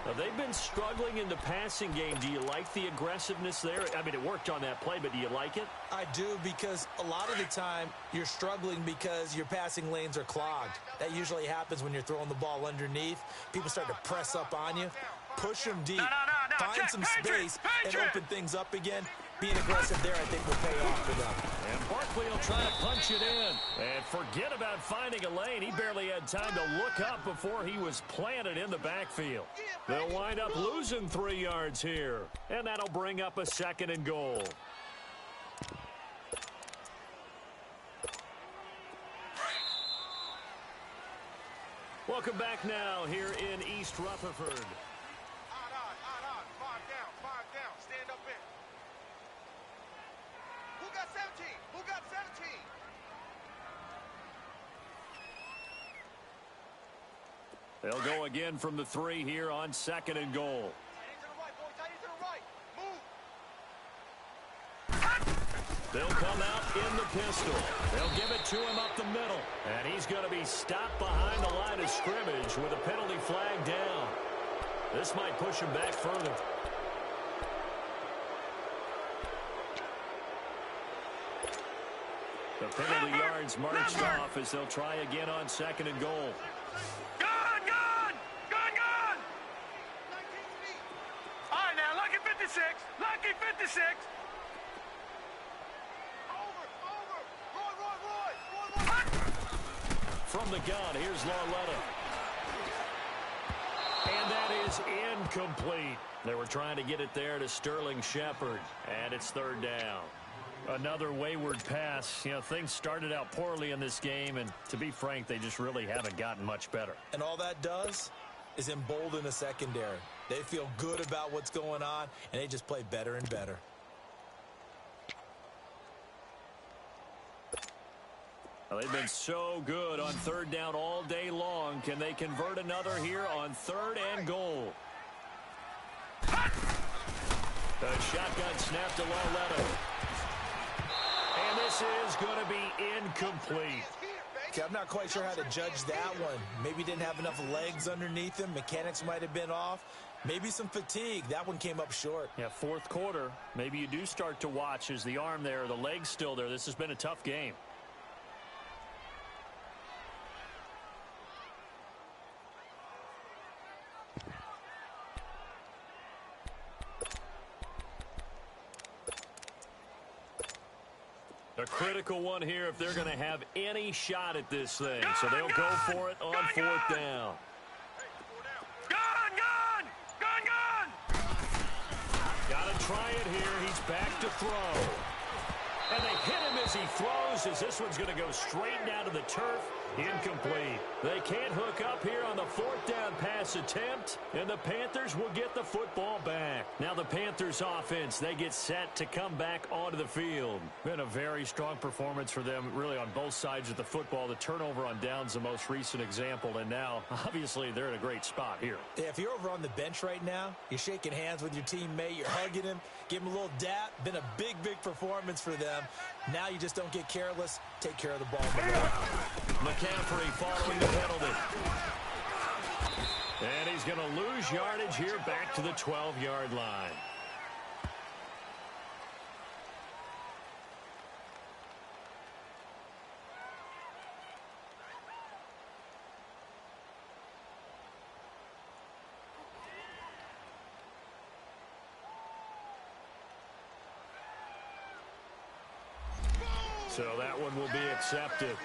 S1: Now, they've been struggling in the passing game. Do you like the aggressiveness there? I mean, it worked on that play, but do you like it?
S3: I do, because a lot of the time you're struggling because your passing lanes are clogged. That usually happens when you're throwing the ball underneath. People start to press up on you. Push them deep. Find some space and open things up again. Being aggressive there, I think, will pay off for them.
S1: And Barkley will try to punch it in. And forget about finding a lane. He barely had time to look up before he was planted in the backfield. They'll wind up losing 3 yards here. And that'll bring up a 2nd and goal. Welcome back now here in East Rutherford.
S2: Five down. Stand up in. Who got 17?
S1: They'll go again from the 3 here on 2nd and goal. They'll come out in the pistol. They'll give it to him up the middle. And he's going to be stopped behind the line of scrimmage with a penalty flag down. This might push him back further. The penalty yards marched off as they'll try again on 2nd and goal.
S2: Gun! All right, now, lucky 56. Lucky 56.
S1: From the gun, here's Lauletta. And that is incomplete. They were trying to get it there to Sterling Shepard. And it's 3rd down. Another wayward pass. You know, things started out poorly in this game, and to be frank, they just really haven't gotten much better.
S3: And all that does is embolden the secondary. They feel good about what's going on, and they just play better and better.
S1: Well, they've been so good on 3rd down all day long. Can they convert another here on 3rd and goal? The shotgun snap to Lauletta. And this is going to be incomplete.
S3: Okay, I'm not quite sure how to judge that one. Maybe didn't have enough legs underneath him. Mechanics might have been off. Maybe some fatigue. That one came up short.
S1: Yeah, 4th quarter. Maybe you do start to watch as the arm there, the leg's still there. This has been a tough game. A critical one here if they're going to have any shot at this thing. So they'll go for it on 4th down.
S2: Gun!
S1: Got to try it here. He's back to throw. And they hit him as he throws, as this one's going to go straight down to the turf. Incomplete. They can't hook up here on the 4th down pass attempt, and the Panthers will get the football back. Now the Panthers offense, they get set to come back onto the field. Been a very strong performance for them, really on both sides of the football. The turnover on downs, the most recent example, and now, obviously, they're in a great spot here.
S3: Yeah, if you're over on the bench right now, you're shaking hands with your teammate, you're hugging him, give him a little dap. Been a big performance for them. Now you just don't get careless. Take care of the ball.
S1: McCaffrey following the penalty. And he's going to lose yardage here back to the 12-yard line. So that one will be accepted.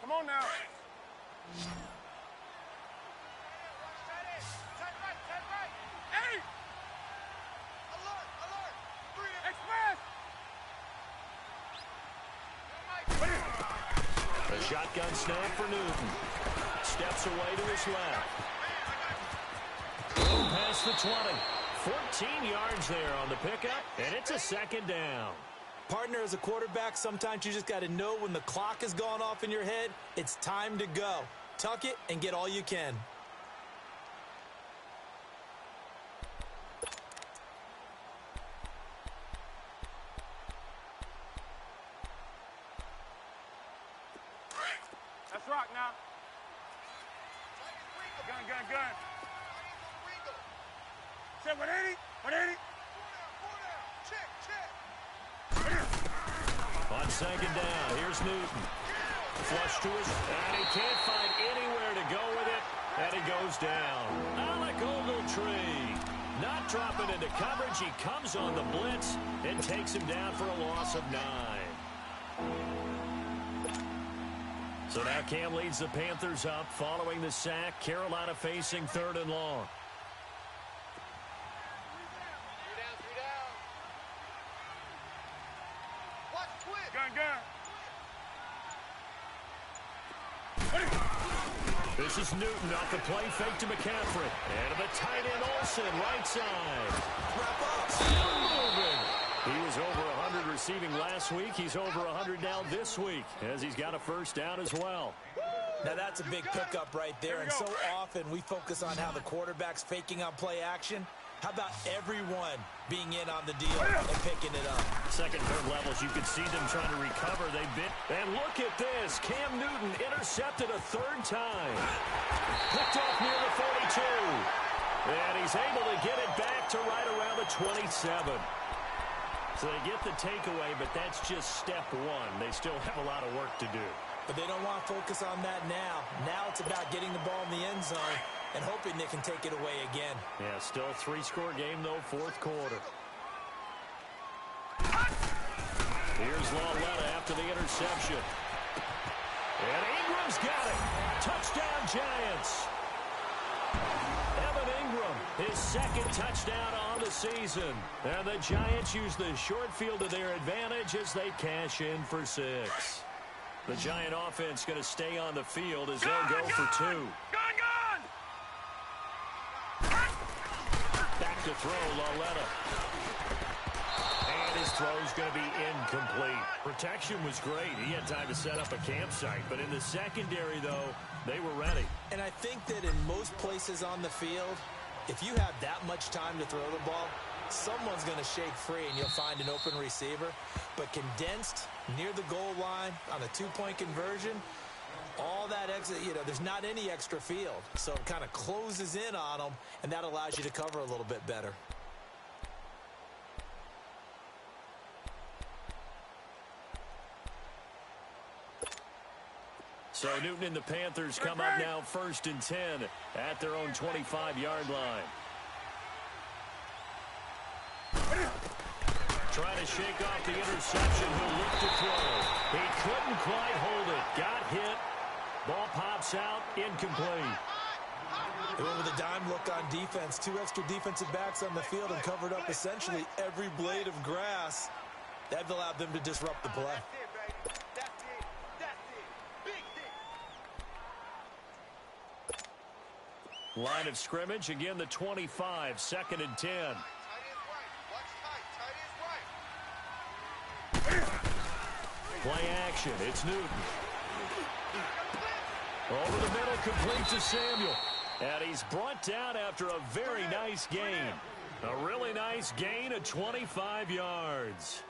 S2: Come on now.
S1: The shotgun snap for Newton. Steps away to his left. Past the 20. 14 yards there on the pickup, and it's a 2nd down.
S3: Partner, as a quarterback, sometimes you just got to know when the clock has gone off in your head, it's time to go. Tuck it and get all you can.
S2: Let's rock now. Gun. Say 180. Check.
S1: On 2nd down, here's Newton. Flush to his, and he can't find anywhere to go with it, and he goes down. Alec Ogletree not dropping into coverage. He comes on the blitz and takes him down for a loss of 9. So now Cam leads the Panthers up following the sack. Carolina facing 3rd and long.
S2: 3 down.
S1: This is Newton off the play fake to McCaffrey. And to the tight end Olsen, right side. Still moving. He was over 100 receiving last week. He's over 100 now this week as he's got a first down as well.
S3: Now that's a big pickup right there, and so often we focus on how the quarterback's faking on play action. How about everyone being in on the deal and picking it up?
S1: Second, third levels, you can see them trying to recover. They bit. And look at this. Cam Newton intercepted a third time. Picked off near the 42. And he's able to get it back to right around the 27. So they get the takeaway, but that's just step one. They still have a lot of work to do.
S3: But they don't want to focus on that now. Now it's about getting the ball in the end zone and hoping they can take it away again.
S1: Yeah, still a three-score game, though, fourth quarter. Here's Lawletta after the interception. And Ingram's got it. Touchdown, Giants. Evan Ingram, his second touchdown on the season. And the Giants use the short field to their advantage as they cash in for 6. The Giant offense going to stay on the field as they'll go for 2. Back to throw, Lawletta. And his throw's going to be incomplete. Protection was great. He had time to set up a campsite. But in the secondary, though, they were ready.
S3: And I think that in most places on the field, if you have that much time to throw the ball, someone's going to shake free and you'll find an open receiver. But condensed near the goal line on a two-point conversion, all that exit, there's not any extra field. So it kind of closes in on them, and that allows you to cover a little bit better.
S1: So Newton and the Panthers come up now 1st and 10 at their own 25-yard line. Trying to shake off the interception. He'll look to throw. He couldn't quite hold it. Got hit. Ball pops out. Incomplete.
S3: They went with a dime look on defense. 2 extra defensive backs on the field and covered up essentially every blade of grass. That allowed them to disrupt the play.
S1: Line of scrimmage. Again, the 25. 2nd and 10. Play action. It's Newton. Over the middle, complete to Samuel. And he's brought down after a very nice gain. A really nice gain of 25 yards.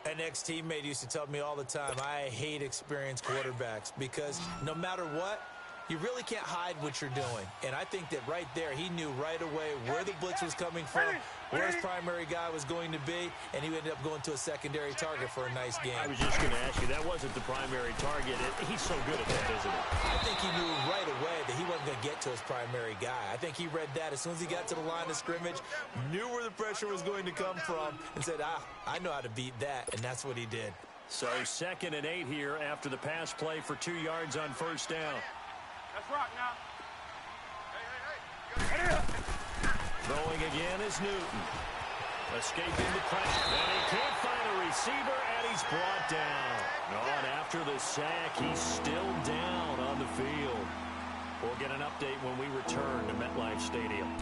S3: An ex-teammate used to tell me all the time, I hate experienced quarterbacks because no matter what, you really can't hide what you're doing. And I think that right there, he knew right away where the blitz was coming from, where his primary guy was going to be, and he ended up going to a secondary target for a nice game.
S1: I was just going to ask you, that wasn't the primary target. He's so good at that, isn't he?
S3: I think he knew right away that he wasn't going to get to his primary guy. I think he read that as soon as he got to the line of scrimmage, knew where the pressure was going to come from, and said, I know how to beat that, and that's what he did.
S1: So 2nd and 8 here after the pass play for 2 yards on first down.
S2: Let's rock now.
S1: Throwing again is Newton. Escaping the pressure. And he can't find a receiver, and he's brought down. On after the sack, he's still down on the field. We'll get an update when we return to MetLife Stadium.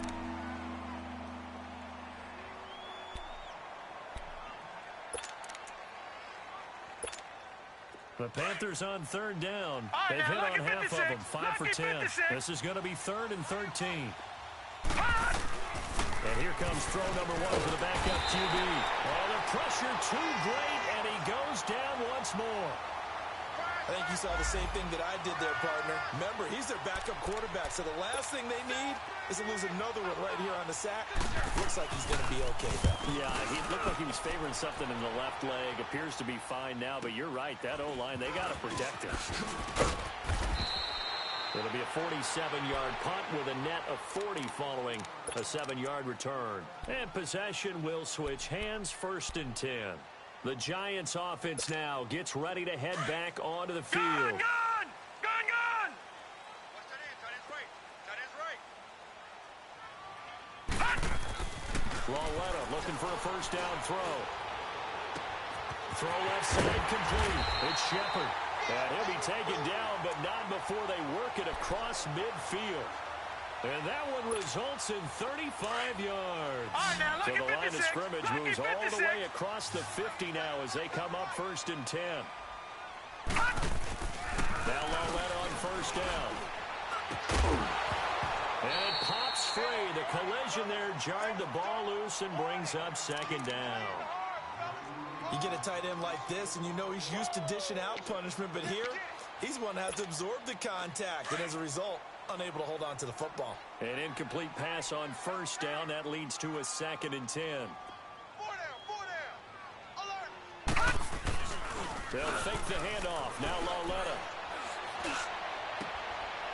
S1: The Panthers on 3rd down. They've hit on half of them, 5 for 10. This is going to be 3rd and 13. And here comes throw number 1 to the backup QB. Oh, the pressure too great, and he goes down once more.
S3: I think you saw the same thing that I did there, partner. Remember, he's their backup quarterback, so the last thing they need is to lose another one right here on the sack. Looks like he's going to be okay, though.
S1: Yeah, he looked like he was favoring something in the left leg. Appears to be fine now, but you're right. That O-line, they got to protect him. It'll be a 47-yard punt with a net of 40 following a 7-yard return. And possession will switch hands, 1st and 10. The Giants offense now gets ready to head back onto the field.
S2: Gun! What's that in? That is right.
S1: Lawletta looking for a first down throw. Throw left side complete. It's Shepard. And he'll be taken down, but not before they work it across midfield. And that one results in 35 yards.
S2: Right, now,
S1: so the line
S2: 56,
S1: of scrimmage moves all the
S2: 56.
S1: way across the 50 now as they come up 1st and 10. Now Lowett on 1st down. And it pops free. The collision there jarred the ball loose and brings up 2nd down.
S3: You get a tight end like this, and you know he's used to dishing out punishment, but here, he's one that has to absorb the contact, and as a result, unable to hold on to the football.
S1: An incomplete pass on 1st down. That leads to a 2nd and 10.
S2: 4 down. Alert.
S1: They'll fake the handoff. Now Lauletta.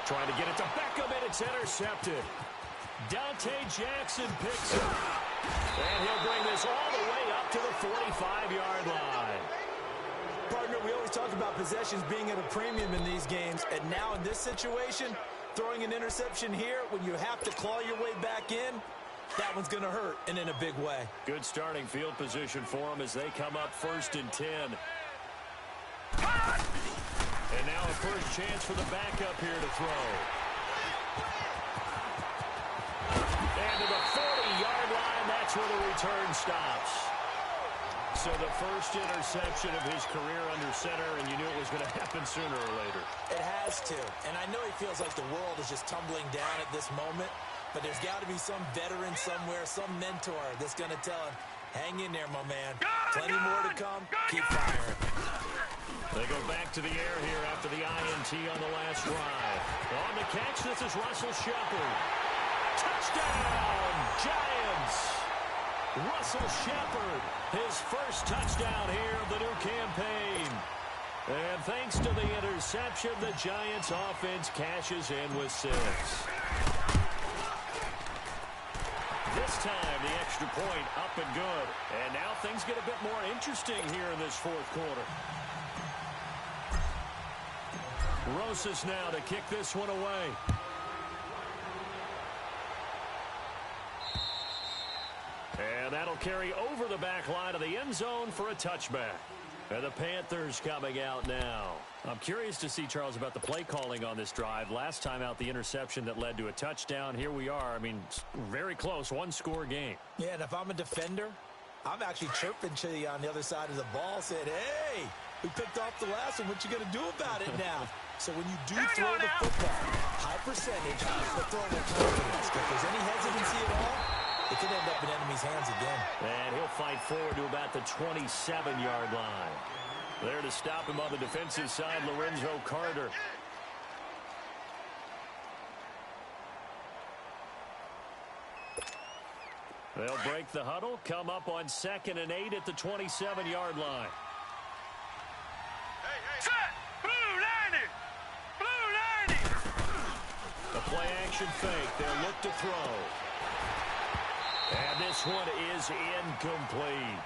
S1: Trying to get it to Beckham, and it's intercepted. Dante Jackson picks it. And he'll bring this all the way up to the 45-yard line.
S3: Partner, we always talk about possessions being at a premium in these games, and now in this situation, throwing an interception here when you have to claw your way back in, that one's going to hurt, and in a big way.
S1: Good starting field position for them as they come up 1st and 10. And now a first chance for the backup here to throw. And to the 40-yard line, that's where the return stops. So the first interception of his career under center, and you knew it was going to happen sooner or later.
S3: It has to, and I know he feels like the world is just tumbling down at this moment, but there's got to be some veteran somewhere, some mentor that's going to tell him, hang in there, my man. Plenty more to come. Keep firing.
S1: They go back to the air here after the INT on the last drive. On the catch, this is Russell Shepard. Touchdown, Giants! Russell Shepard, his first touchdown here of the new campaign. And thanks to the interception, the Giants offense cashes in with 6. This time, the extra point up and good. And now things get a bit more interesting here in this 4th quarter. Rosas now to kick this one away. And that'll carry over the back line of the end zone for a touchback. And the Panthers coming out now. I'm curious to see, Charles, about the play calling on this drive. Last time out, the interception that led to a touchdown. Here we are. I mean, very close, 1-score game.
S3: Yeah, and if I'm a defender, I'm actually chirping to you on the other side of the ball, saying, hey, we picked off the last one. What you going to do about it now? So when you do throw the football, high percentage, but throw with confidence. If there's any hesitancy at all, it could end up in enemy's hands again.
S1: And he'll fight forward to about the 27-yard line. There to stop him on the defensive side, Lorenzo Carter. They'll break the huddle, come up on 2nd and 8 at the 27-yard line.
S2: Set! Blue 90! Blue 90!
S1: The play-action fake. They'll look to throw. And this one is incomplete.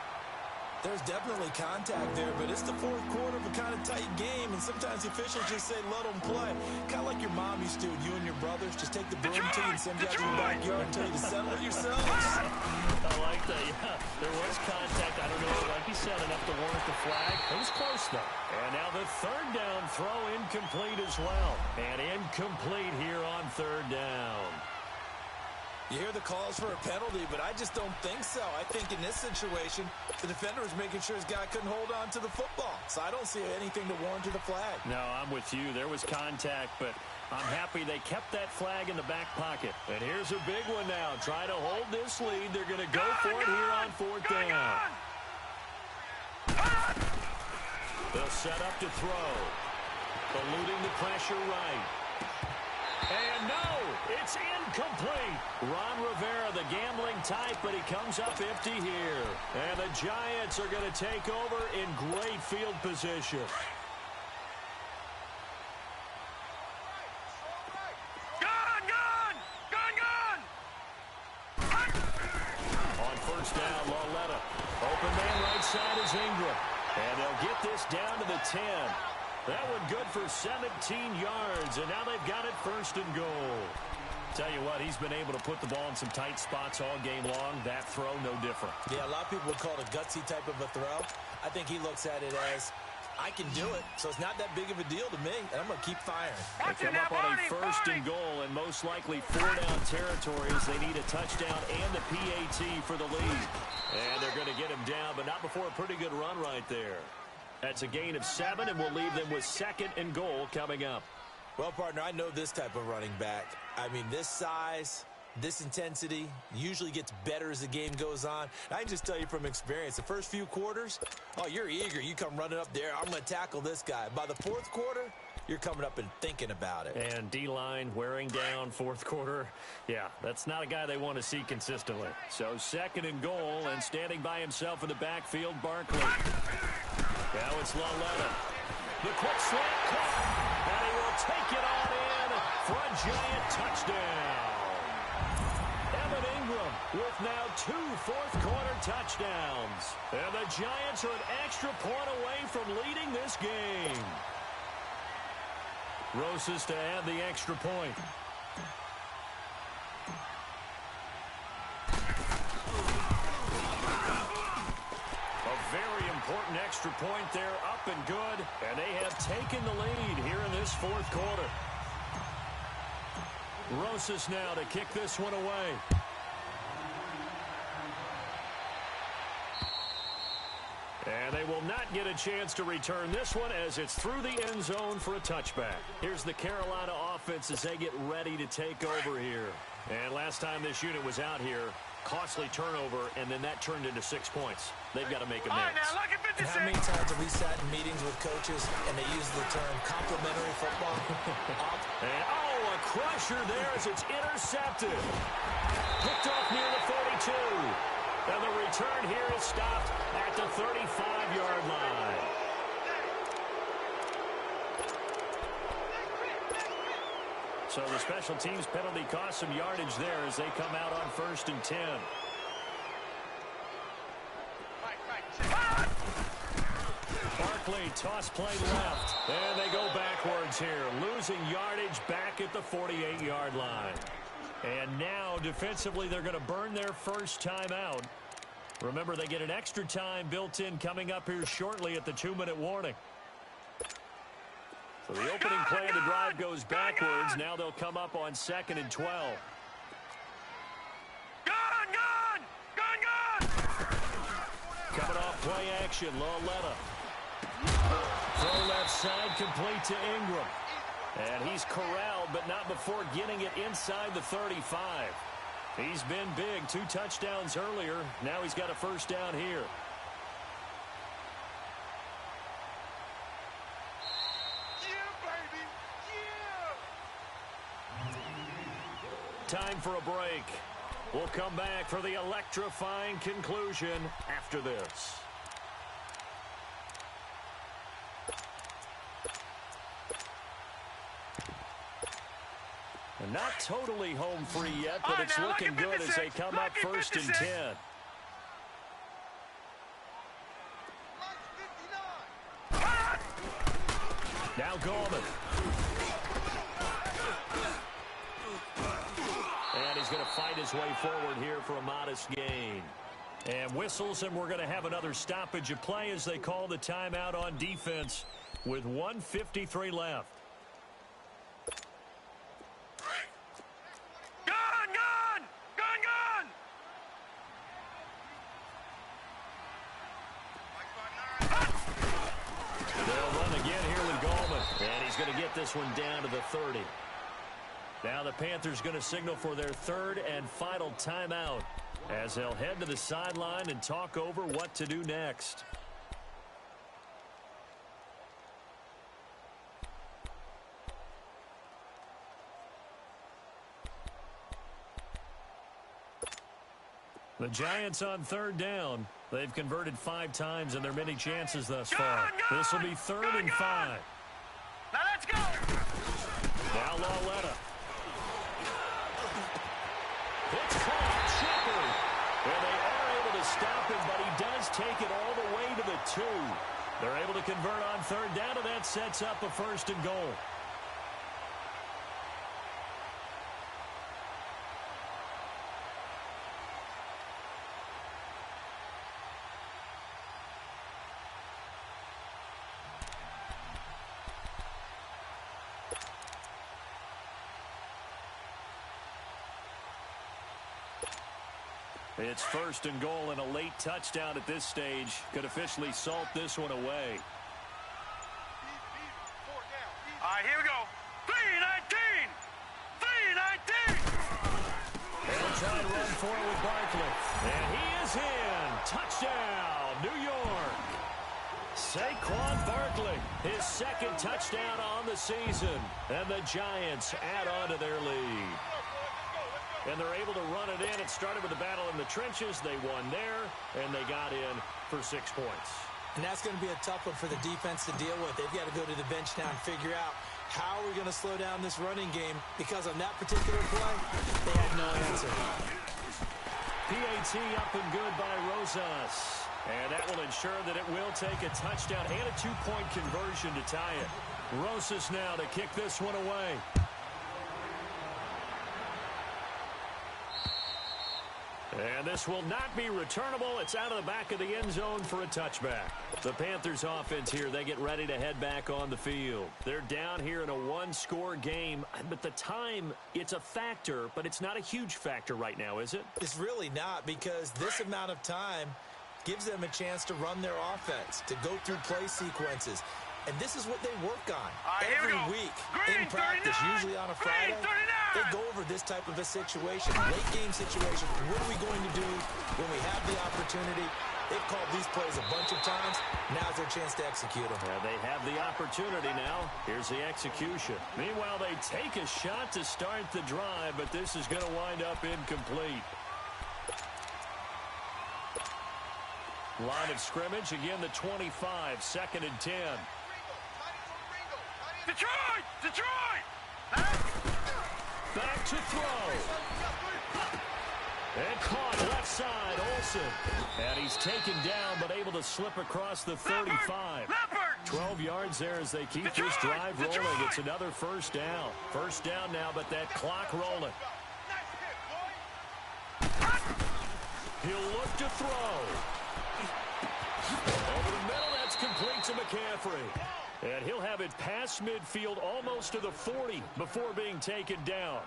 S3: There's definitely contact there, but it's the 4th quarter of a kind of tight game, and sometimes the officials just say, let them play. Kind of like your mom used to, you and your brothers. Just take the broom to you and send you out to the backyard and tell you to settle it yourselves.
S1: I like that, yeah. There was contact. I don't know, like you said, enough to warrant the flag. It was close, though. And now the 3rd down throw incomplete as well. And incomplete here on 3rd down.
S3: You hear the calls for a penalty, but I just don't think so. I think in this situation, the defender was making sure his guy couldn't hold on to the football. So I don't see anything to warrant the flag.
S1: No, I'm with you. There was contact, but I'm happy they kept that flag in the back pocket. And here's a big one now. Try to hold this lead. They're going to go for it here on 4th down. They'll set up to throw. Eluding the pressure right. And no, it's incomplete. Ron Rivera, the gambling type, but he comes up empty here. And the Giants are going to take over in great field position.
S2: Gun!
S1: On 1st down, Lauletta. Open man right side is Ingram. And they'll get this down to the 10. That one good for 17 yards, and now they've got it 1st and goal. Tell you what, he's been able to put the ball in some tight spots all game long. That throw, no different.
S3: Yeah, a lot of people would call it a gutsy type of a throw. I think he looks at it as, I can do it, so it's not that big of a deal to me, and I'm going to keep firing.
S1: They come up on a first and goal, and most likely 4-down territories. They need a touchdown and the PAT for the lead. And they're going to get him down, but not before a pretty good run right there. That's a gain of 7, and we'll leave them with second and goal coming up.
S3: Well, partner, I know this type of running back. I mean, this size, this intensity usually gets better as the game goes on. I can just tell you from experience, the first few quarters, oh, you're eager. You come running up there, I'm going to tackle this guy. By the fourth quarter, you're coming up and thinking about it.
S1: And D-line wearing down fourth quarter. Yeah, that's not a guy they want to see consistently. So second and goal, and standing by himself in the backfield, Barkley. Now it's Laletta. The quick slant caught. And he will take it on in for a giant touchdown. Evan Ingram with now 2 fourth-quarter touchdowns. And the Giants are an extra point away from leading this game. Rosas to add the extra point. A very important extra point there, up and good. And they have taken the lead here in this fourth quarter. Rosas now to kick this one away. And they will not get a chance to return this one as it's through the end zone for a touchback. Here's the Carolina offense as they get ready to take over here. And last time this unit was out here, costly turnover, and then that turned into 6 points. They've got to make amends.
S2: All right, now, look at 56.
S3: How many times have we sat in meetings with coaches and they use the term complimentary football?
S1: And, a crusher there as it's intercepted. Picked off near the 42. And the return here is stopped at the 35-yard line. So the special teams penalty cost some yardage there as they come out on 1st and 10. Barkley, toss play left. And they go backwards here, losing yardage back at the 48-yard line. And now, defensively, they're going to burn their first timeout. Remember, they get an extra time built in coming up here shortly at the 2-minute warning. So the opening play of the drive goes backwards. Now they'll come up on 2nd and 12. Coming off play action, Laletta. Throw left side, complete to Ingram. And he's corralled, but not before getting it inside the 35. He's been big, 2 touchdowns earlier. Now he's got a first down here. Time for a break. We'll come back for the electrifying conclusion after this. And not totally home free yet, but it's looking good as they come up 1st and 10. Now Gorman. And he's going to fight his way forward here for a modest gain. And whistles, and we're going to have another stoppage of play as they call the timeout on defense with 1:53 left. Going to get this one down to the 30. Now the Panthers going to signal for their 3rd and final timeout as they'll head to the sideline and talk over what to do next. The Giants on 3rd down. They've converted 5 times in their many chances thus far. This will be 3rd and 5.
S2: Now let's go.
S1: Now Laletta. It's caught. Shepard. And they are able to stop him, but he does take it all the way to the 2. They're able to convert on 3rd down, and that sets up a 1st and goal. It's first and goal, and a late touchdown at this stage could officially salt this one away.
S2: All right, here we go. 3-19! 3-19!
S1: They'll try to run for it with Barkley. And he is in. Touchdown, New York. Saquon Barkley, his second touchdown on the season. And the Giants add on to their lead. And they're able to run it in. It started with a battle in the trenches. They won there, and they got in for 6 points.
S3: And that's going to be a tough one for the defense to deal with. They've got to go to the bench now and figure out how we're going to slow down this running game, because on that particular play, they had no answer.
S1: PAT up and good by Rosas. And that will ensure that it will take a touchdown and a 2-point conversion to tie it. Rosas now to kick this one away. And this will not be returnable. It's out of the back of the end zone for a touchback. The Panthers offense here, they get ready to head back on the field. They're down here in a one-score game, but the time, it's a factor, but it's not a huge factor right now, is it?
S3: It's really not, because this amount of time gives them a chance to run their offense, to go through play sequences. And this is what they work on every week in practice, usually on a Friday. They go over this type of a situation, late game situation. What are we going to do when we have the opportunity? They've called these plays a bunch of times. Now's their chance to execute them.
S1: Yeah, they have the opportunity now. Here's the execution. Meanwhile, they take a shot to start the drive, but this is going to wind up incomplete. Line of scrimmage, again the 25, 2nd and 10.
S2: Detroit! Detroit!
S1: Back to throw. And caught left side, Olsen. And he's taken down, but able to slip across the 35. 12 yards there as they keep this drive rolling. It's another first down. First down now, but that clock rolling. He'll look to throw. Over the middle, that's complete to McCaffrey. And he'll have it past midfield almost to the 40 before being taken down.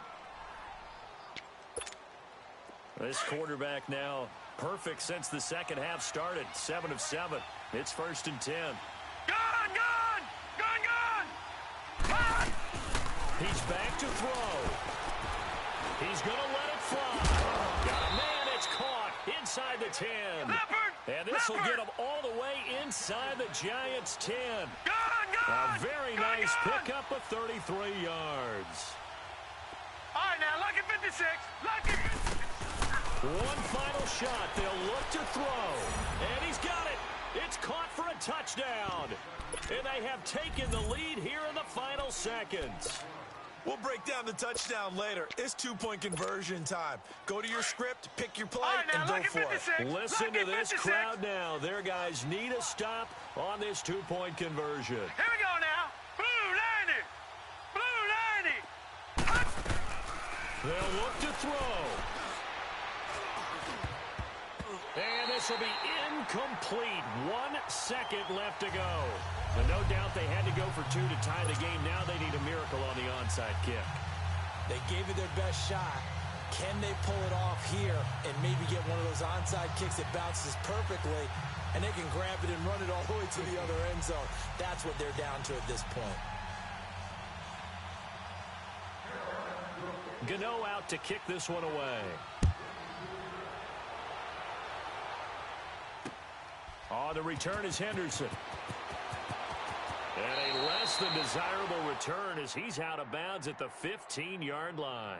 S1: This quarterback now perfect since the second half started. 7 of 7. It's 1st and 10.
S2: Gone! Gone! Gone! Gone!
S1: He's back to throw. He's going to let it fly. Got a man, it's caught inside the 10. And this will get him all the way inside the Giants' 10. A very nice pickup of 33 yards.
S2: All right, now, lucky 56. Lucky.
S1: One final shot. They'll look to throw. And he's got it. It's caught for a touchdown. And they have taken the lead here in the final seconds.
S3: We'll break down the touchdown later. It's 2-point conversion time. Go to your script, pick your play, and go for it.
S1: Listen to this crowd now. Their guys need a stop on this 2-point conversion.
S2: Here we go now. Blue 90. Blue 90.
S1: They'll look to throw. And this will be incomplete. 1 second left to go. But no doubt they had to go for 2 to tie the game. Now they need a miracle on the onside kick.
S3: They gave it their best shot. Can they pull it off here and maybe get one of those onside kicks that bounces perfectly, and they can grab it and run it all the way to the other end zone? That's what they're down to at this point.
S1: Gano out to kick this one away. On the return is Henderson. And a less than desirable return as he's out of bounds at the 15-yard line.